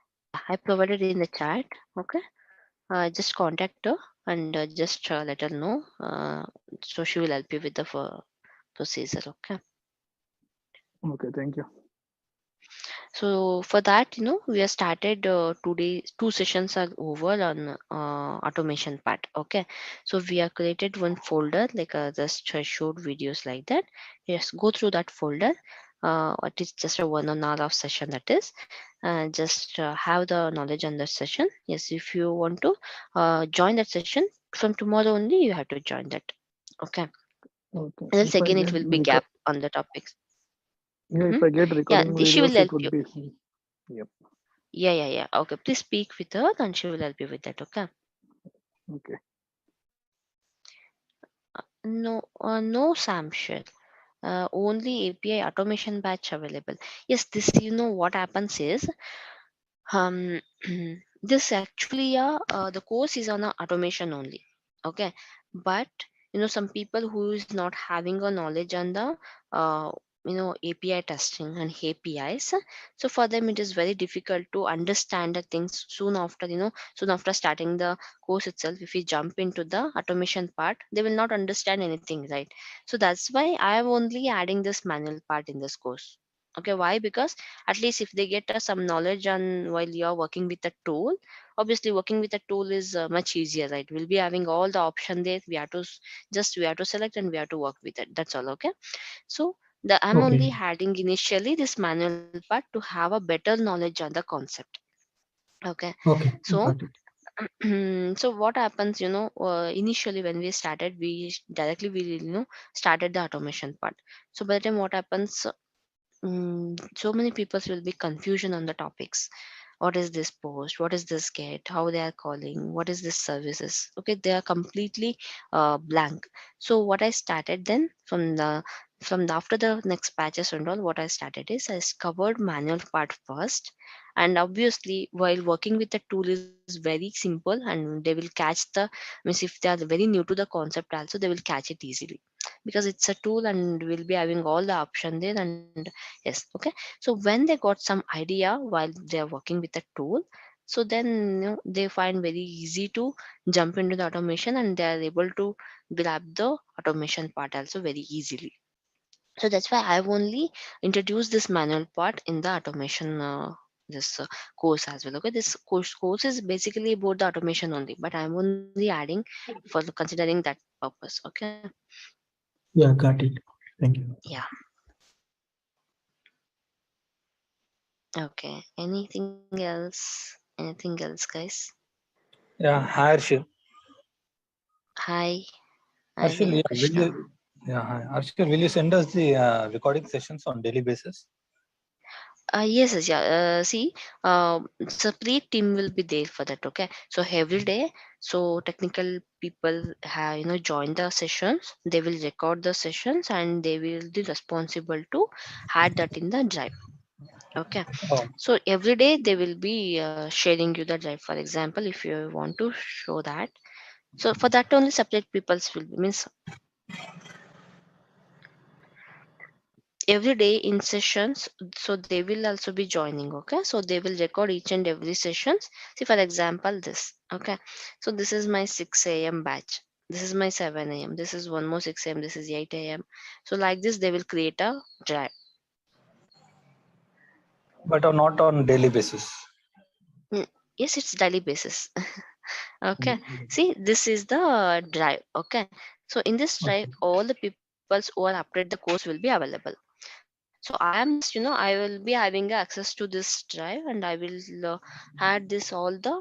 Speaker 1: yeah, I provided in the chat. Okay. Just contact her and just let her know. So she will help you with the procedure. Okay.
Speaker 5: Okay, thank you.
Speaker 1: So for that, we have started today. Two sessions are over on automation part. Okay. So we have created one folder like just showed videos like that. Yes, go through that folder. It is just a 1 hour of session that is. Just have the knowledge on that session. Yes, if you want to join that session from tomorrow only, you have to join that. Okay.
Speaker 5: Okay,
Speaker 1: Else
Speaker 5: if I
Speaker 1: again,
Speaker 5: get
Speaker 1: it will be gap
Speaker 5: reco-
Speaker 1: on the topics.
Speaker 5: yeah,
Speaker 1: Hmm.
Speaker 5: if I get
Speaker 1: Yeah,
Speaker 5: recording
Speaker 1: she will
Speaker 5: videos,
Speaker 1: help
Speaker 5: it would
Speaker 1: you.
Speaker 5: be yep.
Speaker 1: Yeah, yeah, yeah. Okay, please speak with her and she will help you with that. Okay.
Speaker 5: Okay,
Speaker 1: No, no, Samshel. Only API automation batch available. Yes, this, what happens is, um, this actually, the course is on automation only. Okay. But, some people who is not having a knowledge on the, uh, API testing and APIs. So for them, it is very difficult to understand the things soon after starting the course itself. If we jump into the automation part, they will not understand anything, right? So that's why I am only adding this manual part in this course. Okay, why? Because at least if they get some knowledge on while you're working with a tool, obviously working with a tool is much easier, right? We'll be having all the option there. We have to select and we have to work with it. That's all. Okay. So I'm
Speaker 4: Okay.
Speaker 1: only adding initially this manual part to have a better knowledge on the concept. Okay.
Speaker 4: Okay.
Speaker 1: So
Speaker 4: Got it.
Speaker 1: so what happens, initially when we started, directly we started the automation part. So by the time what happens, so many people will be confusion on the topics. What is this post? What is this get? How they are calling? What is this services? Okay, they are completely blank. So what I started then after the next patches and all, what I started is covered manual part first, and obviously while working with the tool is very simple, and they will catch the means if they are very new to the concept also, they will catch it easily because it's a tool and we'll be having all the option there. And yes, okay. So when they got some idea while they are working with the tool, so then they find very easy to jump into the automation and they are able to grab the automation part also very easily. So that's why I've only introduced this manual part in the automation this course as well. Okay, this course is basically about the automation only, but I'm only adding for considering that purpose. Okay,
Speaker 4: Yeah, got it. Thank you.
Speaker 1: yeah, okay. Anything else, guys?
Speaker 6: Yeah, hi Harshil.
Speaker 1: Hi, hi
Speaker 6: Harshil,
Speaker 1: there,
Speaker 6: yeah,
Speaker 1: Krishna.
Speaker 6: hi. Harshil, will you send us the recording sessions on daily basis?
Speaker 1: Yes, yes, yeah. See, separate team will be there for that. Okay, so every day, so technical people have join the sessions. They will record the sessions and they will be responsible to add that in the drive. Okay,
Speaker 6: Oh,
Speaker 1: so every day they will be sharing you the drive. For example, if you want to show that, so for that only separate peoples will be means every day in sessions, so they will also be joining. Okay, so they will record each and every sessions. See, for example, this. Okay, so this is my 6 a.m. batch, this is my 7 a.m., this is one more 6 a.m., this is 8 a.m. So like this they will create a drive.
Speaker 6: but not on daily basis.
Speaker 1: Mm, yes, it's daily basis. Okay,
Speaker 6: Mm.
Speaker 1: see, this is the drive. Okay, so in this drive
Speaker 6: Okay.
Speaker 1: all the peoples who are update the course will be available. So I am just I will be having access to this drive and I will add this all the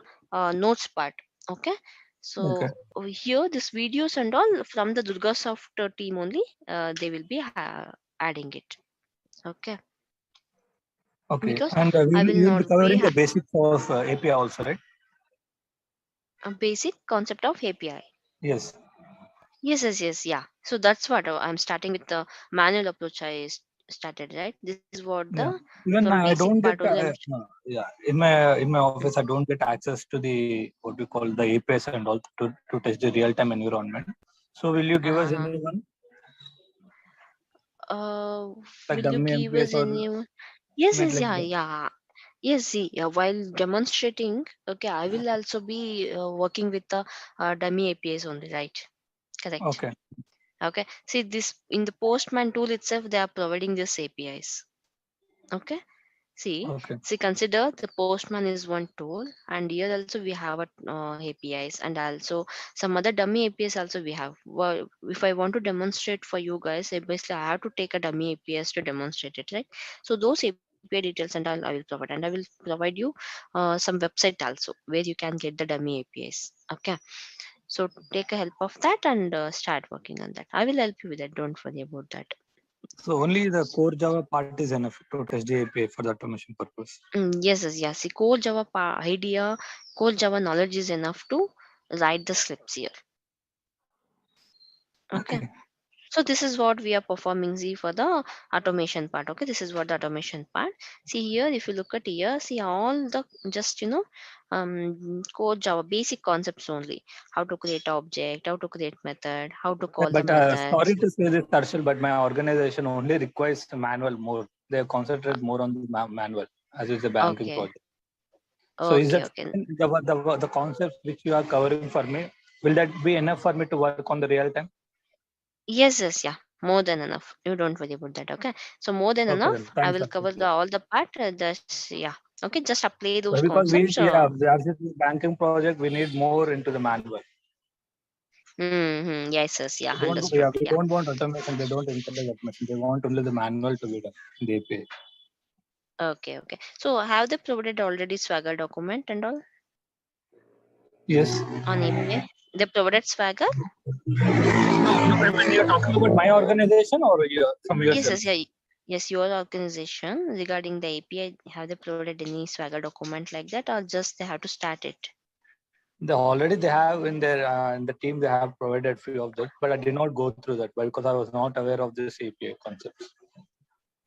Speaker 1: notes part. Okay,
Speaker 6: Okay.
Speaker 1: so here this videos and all from the Durga Soft team only, they will be adding it. Okay,
Speaker 6: Okay.
Speaker 1: because
Speaker 6: And
Speaker 1: I will
Speaker 6: you will be
Speaker 1: not be
Speaker 6: covering the basics of API also, right?
Speaker 1: a basic concept of API.
Speaker 6: Yes.
Speaker 1: Yes, yes, yes, yeah. So that's what I'm starting with the manual approach started, right? This is what the
Speaker 6: Yeah.
Speaker 1: from
Speaker 6: Even I
Speaker 1: basic
Speaker 6: don't
Speaker 1: part
Speaker 6: get
Speaker 1: only I'm.
Speaker 6: yeah, in my office I don't get access to the what we call the APIs and all to test the real time environment. So will you give us
Speaker 1: Uh-huh.
Speaker 6: anyone
Speaker 1: Uh,
Speaker 6: like
Speaker 1: will you
Speaker 6: dummy
Speaker 1: give
Speaker 6: MPS
Speaker 1: us
Speaker 6: or
Speaker 1: any? Yes,
Speaker 6: made
Speaker 1: yes,
Speaker 6: like
Speaker 1: yeah,
Speaker 6: that?
Speaker 1: yeah. Yes, see, while demonstrating, okay, I will also be working with the dummy APIs only, right? Correct.
Speaker 6: Okay.
Speaker 1: Okay. See, this in the Postman tool itself, they are providing this APIs. Okay. See,
Speaker 6: Okay.
Speaker 1: consider the Postman is one tool, and here also we have a, APIs, and also some other dummy APIs also we have. Well, if I want to demonstrate for you guys, basically I have to take a dummy APIs to demonstrate it, right? So those API details and all I will provide, and I will provide you some website also where you can get the dummy APIs. Okay, so take a help of that and start working on that. I will help you with that. Don't worry about that.
Speaker 6: So only the core Java part is enough to test the API for the automation purpose.
Speaker 1: Yes, yes, yes. See, core Java idea, core Java knowledge is enough to write the scripts here. Okay.
Speaker 6: Okay.
Speaker 1: So this is what we are performing Z for the automation part. Okay, this is what the automation part. See here, if you look at here, see all the just core Java basic concepts only. How to create object, how to create method, how to
Speaker 6: Yeah,
Speaker 1: call the
Speaker 6: but
Speaker 1: methods.
Speaker 6: sorry to say this, Harshil, but my organization only requires manual more. They concentrate more on the manual as is the banking
Speaker 1: Okay,
Speaker 6: project. So is
Speaker 1: okay,
Speaker 6: that
Speaker 1: okay.
Speaker 6: the concepts which you are covering for me? Will that be enough for me to work on the real time?
Speaker 1: Yes, yes, yeah. More than enough. You don't worry about that. Okay. So more than
Speaker 6: Okay, then
Speaker 1: enough. I
Speaker 6: thanks,
Speaker 1: will
Speaker 6: Harshil.
Speaker 1: cover all the part. Yeah. Okay. Just apply those
Speaker 6: Because we
Speaker 1: concepts.
Speaker 6: yeah, as is the banking project, we need more into the manual.
Speaker 1: Yes, yes, yeah. Understood.
Speaker 6: We
Speaker 1: Yeah.
Speaker 6: don't want automation. They don't encourage automation. They want only the manual to be done in the API.
Speaker 1: Okay, okay. So have they provided already Swagger document and all
Speaker 6: Yes.
Speaker 1: on API? They provided Swagger?
Speaker 6: No, no, when you're talking about my organization or from
Speaker 1: Yes,
Speaker 6: yourself?
Speaker 1: yes, yeah. Yes, your organization regarding the API, have they provided any Swagger document like that, or just they have to start it?
Speaker 6: They have in their in the team they have provided few of that, but I did not go through that because I was not aware of this API concepts.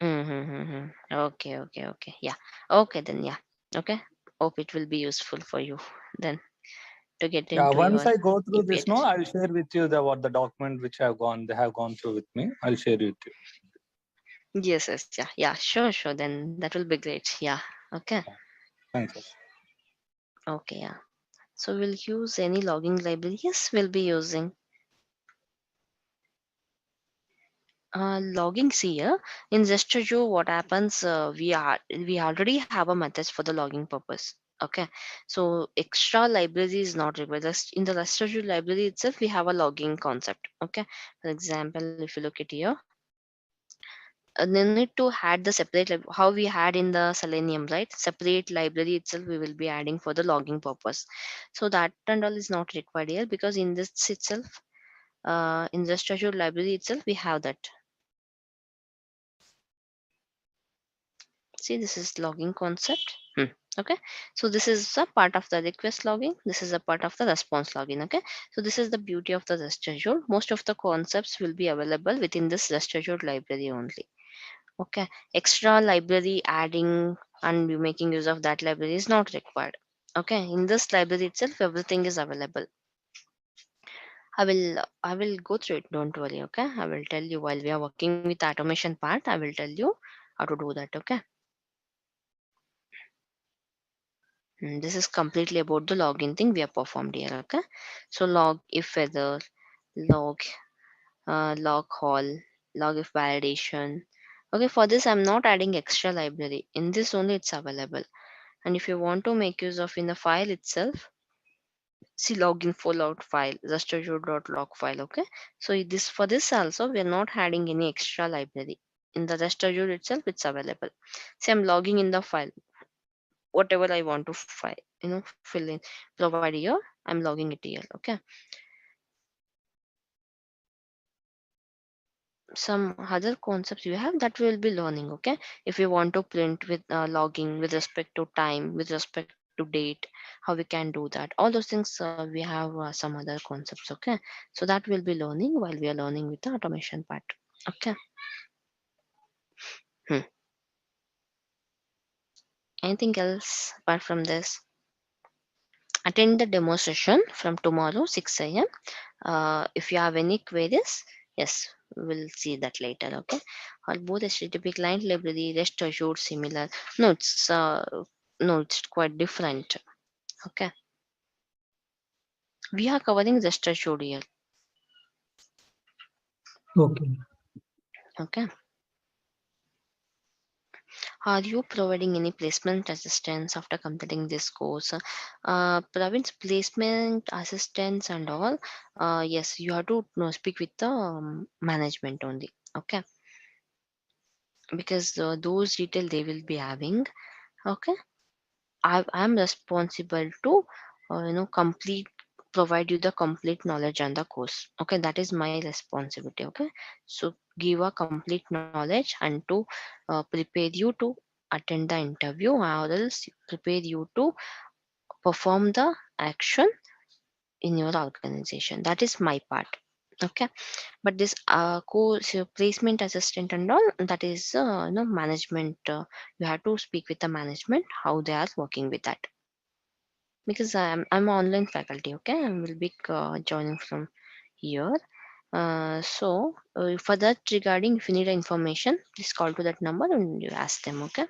Speaker 1: Mm-hmm. Okay, okay, okay. Yeah. Okay, then, yeah. Okay. Hope it will be useful for you then to get
Speaker 6: Yeah,
Speaker 1: into
Speaker 6: once
Speaker 1: your
Speaker 6: I go through
Speaker 1: API
Speaker 6: this, no,
Speaker 1: test.
Speaker 6: I'll share with you the what the document which they have gone through with me. I'll share it with you.
Speaker 1: Yes, yes, yeah, yeah, sure, sure. Then that will be great. Yeah. Okay.
Speaker 6: Thanks. Ash.
Speaker 1: Okay, yeah. So we'll use any logging library. Yes, we'll be using. Logging, see here in Gesture, what happens, we already have a method for the logging purpose. Okay, so extra library is not required. In the Gesture library itself we have a logging concept. Okay, for example, if you look at here, no need to add the separate how we had in the Selenium, right? Separate library itself we will be adding for the logging purpose. So that and all is not required here, because in this itself, in the Gesture library itself we have that. See, this is logging concept. Okay, so this is a part of the request logging, this is a part of the response logging. Okay, so this is the beauty of the REST Azure. Most of the concepts will be available within this REST Azure library only. Okay, extra library adding and you making use of that library is not required. Okay, in this library itself everything is available. I will go through it, don't worry. Okay, I will tell you while we are working with the automation part, I will tell you how to do that. Okay. This is completely about the login thing we have performed here. Okay, so log if weather, log log haul, log if validation. Okay, for this I'm not adding extra library. In this only it's available. And if you want to make use of in the file itself, see login for log file, log file. Okay, so this for this also we are not adding any extra library. In the Azure itself it's available. See, I'm logging in the file whatever I want to file, fill in, provide here. I'm logging it here. Okay. Some other concepts you have that we will be learning. Okay. If you want to print with logging with respect to time, with respect to date, how we can do that. All those things we have some other concepts. Okay. So that we'll be learning while we are learning with the automation part. Okay. Hmm. Anything else apart from this? Attend the demo session from tomorrow 6 a.m. If you have any queries, yes, we'll see that later. Okay. Or both HTTP client library, REST Assured similar. No, it's quite different. Okay. We are covering REST Assured here.
Speaker 4: Okay.
Speaker 1: Okay. Are you providing any placement assistance after completing this course? Pravin's placement assistance and all. Yes, you have to speak with the management only. Okay, because those detail they will be having. Okay, I'm responsible to complete provide you the complete knowledge on the course. Okay, that is my responsibility. Okay, so give a complete knowledge and to prepare you to attend the interview, or else prepare you to perform the action in your organization. That is my part. Okay, but this course placement assistant and all, that is management. You have to speak with the management how they are working with that, because I'm online faculty. Okay, I will be joining from here. For that regarding, if you need information, please call to that number and you ask them. Okay,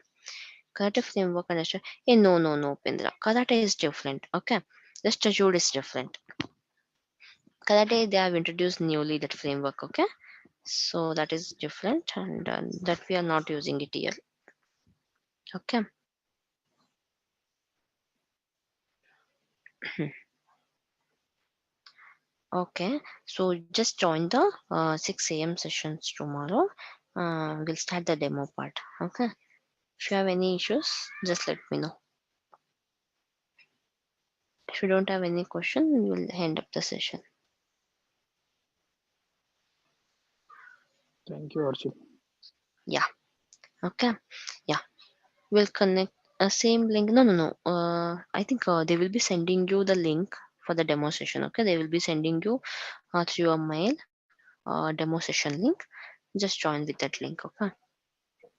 Speaker 1: karate framework understand. No, Pindra, karate is different. Okay, just Azure is different. Karate, they have introduced newly that framework. Okay, so that is different, and that we are not using it here. Okay. Okay, so just join the 6 a.m. sessions tomorrow. We'll start the demo part. Okay, if you have any issues, just let me know. If you don't have any question, we'll end up the session.
Speaker 5: Thank you, Harshil.
Speaker 1: Yeah. Okay. Yeah. We'll connect same link. No. I think they will be sending you the link for the demo session. Okay, they will be sending you through your mail demo session link. Just join with that link. Okay.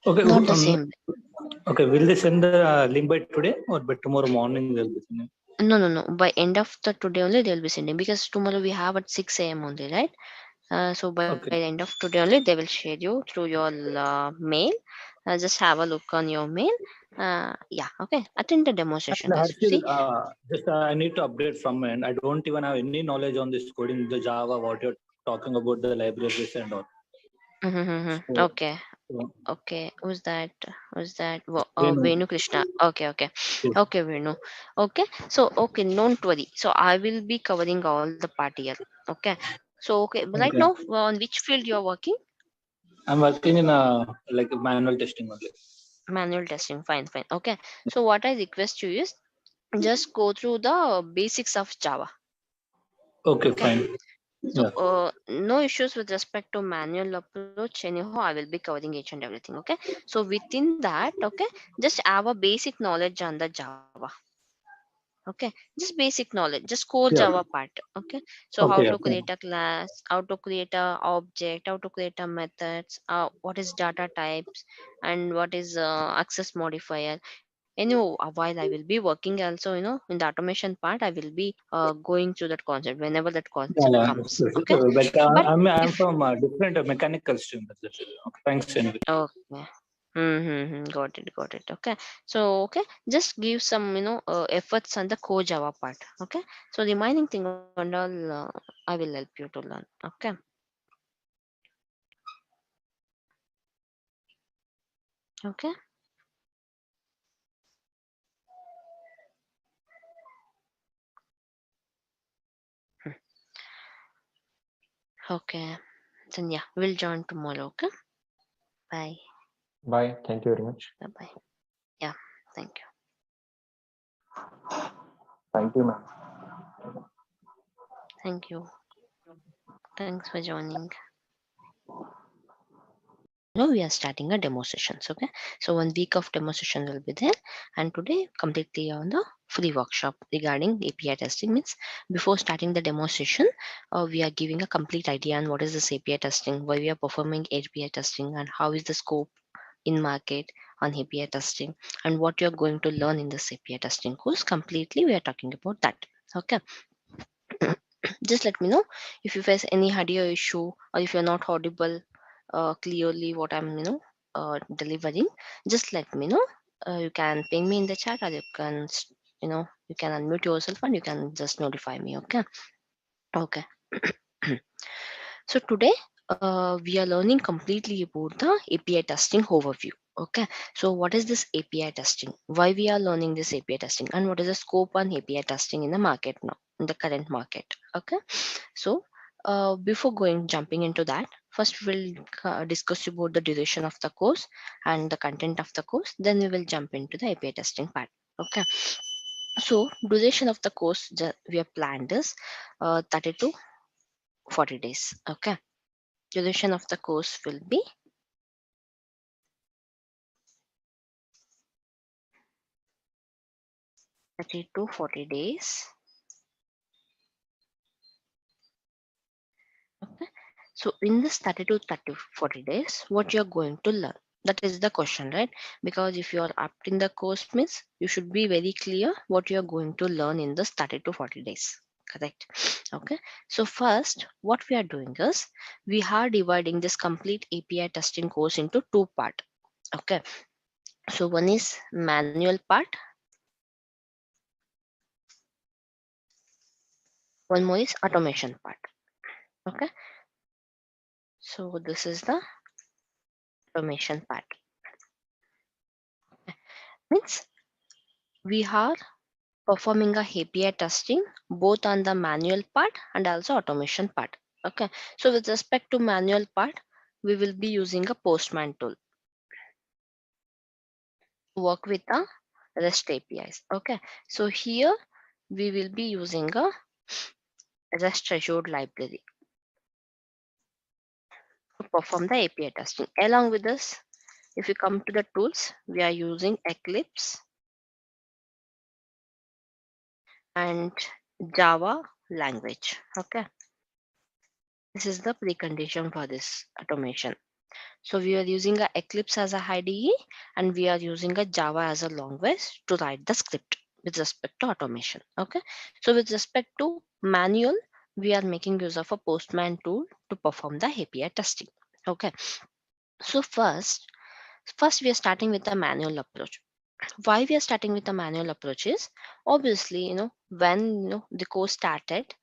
Speaker 6: Okay.
Speaker 1: Not the same.
Speaker 6: Okay. Will they send the link by today or by tomorrow morning? They'll be sending.
Speaker 1: No. By end of the today only they'll be sending, because tomorrow we have at 6 a.m. only, right? So by the end of today only they will share you through your mail. Just have a look on your mail. Yeah. Okay. Attend the demo session,
Speaker 6: And
Speaker 1: guys.
Speaker 6: Harshil,
Speaker 1: See.
Speaker 6: just I need to update from my end. I don't even have any knowledge on this coding, the Java, what you're talking about, the libraries and all.
Speaker 1: Mm-hmm.
Speaker 6: So,
Speaker 1: Okay.
Speaker 6: so
Speaker 1: Okay, who's that? Who's that?
Speaker 6: Venu,
Speaker 1: Venu Krishna. Okay, okay,
Speaker 6: yes.
Speaker 1: okay, Venu. Okay, so okay, don't worry. So I will be covering all the part here. Okay, so okay, right now
Speaker 6: Okay.
Speaker 1: on which field you are working?
Speaker 6: I'm working in like a manual testing only.
Speaker 1: Manual testing. Fine, fine. Okay, so what I request you is just go through the basics of Java.
Speaker 6: Okay,
Speaker 1: Okay,
Speaker 6: fine.
Speaker 1: so
Speaker 6: Yeah.
Speaker 1: no issues with respect to manual approach. Anyhow, I will be covering each and everything. Okay, so within that, okay, just have a basic knowledge on the Java. Okay, just basic knowledge, just core Java
Speaker 6: Yeah.
Speaker 1: part. Okay, so how
Speaker 6: Okay,
Speaker 1: to
Speaker 6: yeah,
Speaker 1: create
Speaker 6: fine.
Speaker 1: a class, how to create a object, how to create a methods, what is data types, and what is access modifier. While I will be working also, in the automation part, I will be going through that concept whenever that
Speaker 6: Yeah,
Speaker 1: concept
Speaker 6: yeah,
Speaker 1: comes.
Speaker 6: understood.
Speaker 1: Okay,
Speaker 6: But
Speaker 1: but
Speaker 6: I'm
Speaker 1: if
Speaker 6: from a different mechanical stream. That's it. Okay, thanks anyway.
Speaker 1: okay. Got it, got it. Okay. So, okay, just give some, efforts on the core Java part. Okay. So, remaining thing and all, I will help you to learn. Okay. Okay. Hmm. Okay. Then, yeah, we'll join tomorrow. Okay. Bye.
Speaker 2: Bye. Thank you very much.
Speaker 1: Bye bye. Yeah. Thank you.
Speaker 2: Thank you, ma'am.
Speaker 1: Thank you. Thanks for joining. Now we are starting a demo sessions. Okay, so 1 week of demo session will be there, and today completely on the free workshop regarding API testing. Means before starting the demo session, we are giving a complete idea on what is this API testing, why we are performing API testing, and how is the scope in market on API testing, and what you are going to learn in this API testing course. Completely we are talking about that. Okay. Just let me know if you face any audio issue, or if you're not audible clearly what I'm delivering. Just let me know. You can ping me in the chat, or you can you can unmute yourself and you can just notify me. Okay. Okay. So today we are learning completely about the API testing overview. Okay, so what is this API testing? Why we are learning this API testing, and what is the scope on API testing in the market now, in the current market? Okay, so before going jumping into that, first we'll discuss about the duration of the course and the content of the course. Then we will jump into the API testing part. Okay, so duration of the course we have planned is 30 to 40 days. Okay, duration of the course will be 30 to 40 days. Okay. So in this 30 to 40 days, what you're going to learn? That is the question, right? Because if you are up in the course means you should be very clear what you're going to learn in this 30 to 40 days. Correct. Okay. So first, what we are doing is we are dividing this complete API testing course into two parts. Okay. So one is manual part, one more is automation part. Okay. So this is the automation part. Means we are performing a API testing both on the manual part and also automation part. Okay. So with respect to manual part, we will be using a Postman tool to work with the REST APIs. Okay. So here we will be using a REST assured library to perform the API testing. Along with this, if you come to the tools, we are using Eclipse and Java language. Okay. This is the precondition for this automation. So we are using a Eclipse as a IDE, and we are using a Java as a language to write the script with respect to automation. Okay. So with respect to manual, we are making use of a Postman tool to perform the API testing. Okay. So first we are starting with the manual approach. Why we are starting with the manual approach is obviously, when the course started,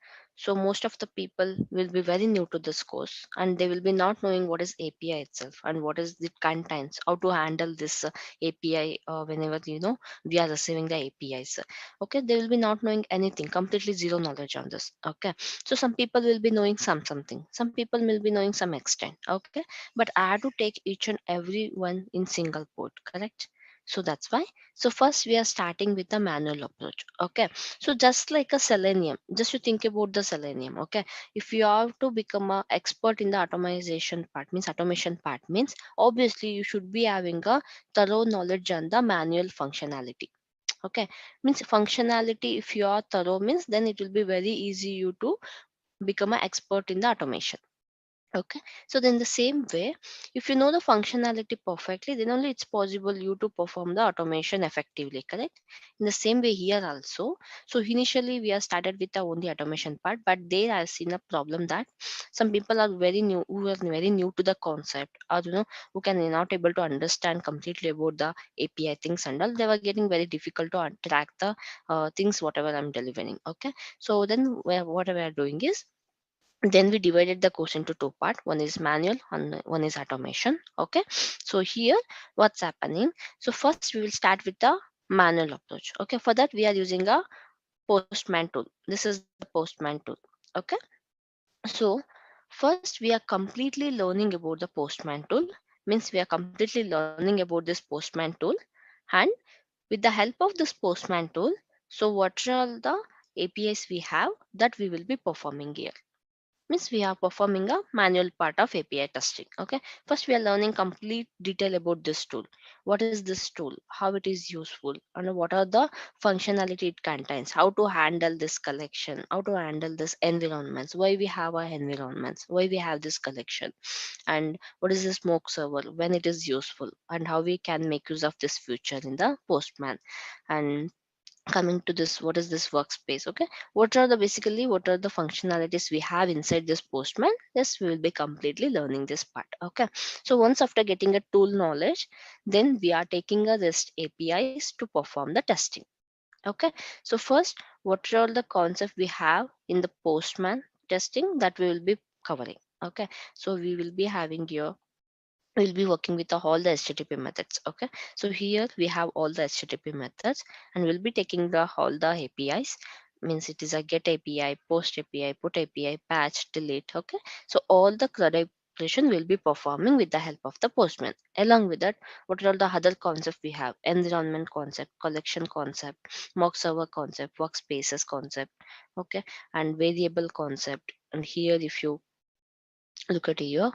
Speaker 1: So most of the people will be very new to this course, and they will be not knowing what is API itself and what is it contains, how to handle this API whenever we are receiving the APIs. Okay, they will be not knowing anything, completely zero knowledge on this. Okay, so some people will be knowing something, some people will be knowing some extent. Okay, but I have to take each and every one in single port, correct? So that's why. So first we are starting with the manual approach. Okay, so just like a selenium, just you think about the selenium. Okay, if you have to become a expert in the automation part means obviously you should be having a thorough knowledge on the manual functionality. Okay, means functionality, if you are thorough means then it will be very easy you to become an expert in the automation. Okay, so then the same way, if you know the functionality perfectly, then only it's possible you to perform the automation effectively, correct? In the same way here also. So initially we are started with the only automation part, but there I've seen a problem that some people are very new, who are very new to the concept, or who can not able to understand completely about the API things and all. They were getting very difficult to track the things whatever I'm delivering. Okay, so then what we are doing is, then we divided the course into two part, one is manual and one is automation. Okay, so here what's happening, so first we will start with the manual approach. Okay, for that we are using a postman tool. This is the postman tool. Okay, so first we are completely learning about the postman tool, means we are completely learning about this postman tool. And with the help of this postman tool, so what are all the APIs we have that we will be performing here, means we are performing a manual part of API testing. Okay, first we are learning complete detail about this tool. What is this tool, how it is useful, and what are the functionality it contains, how to handle this collection, how to handle this environments, why we have our environments, why we have this collection, and what is the smoke server, when it is useful, and how we can make use of this feature in the postman. And coming to this, what is this workspace? Okay, what are the functionalities we have inside this postman? Yes, we will be completely learning this part. Okay, so once after getting a tool knowledge, then we are taking a REST APIs to perform the testing. Okay, so first, what are all the concepts we have in the postman testing that we will be covering? Okay, so we will be having here, we'll be working with all the HTTP methods. Okay, so here we have all the HTTP methods, and we'll be taking the all the APIs, means it is a get API, post API, put API, patch, delete. Okay, so all the CRUD operation will be performing with the help of the postman. Along with that, what are all the other concepts we have? Environment concept, collection concept, mock server concept, workspaces concept. Okay, and variable concept. And here if you look at here,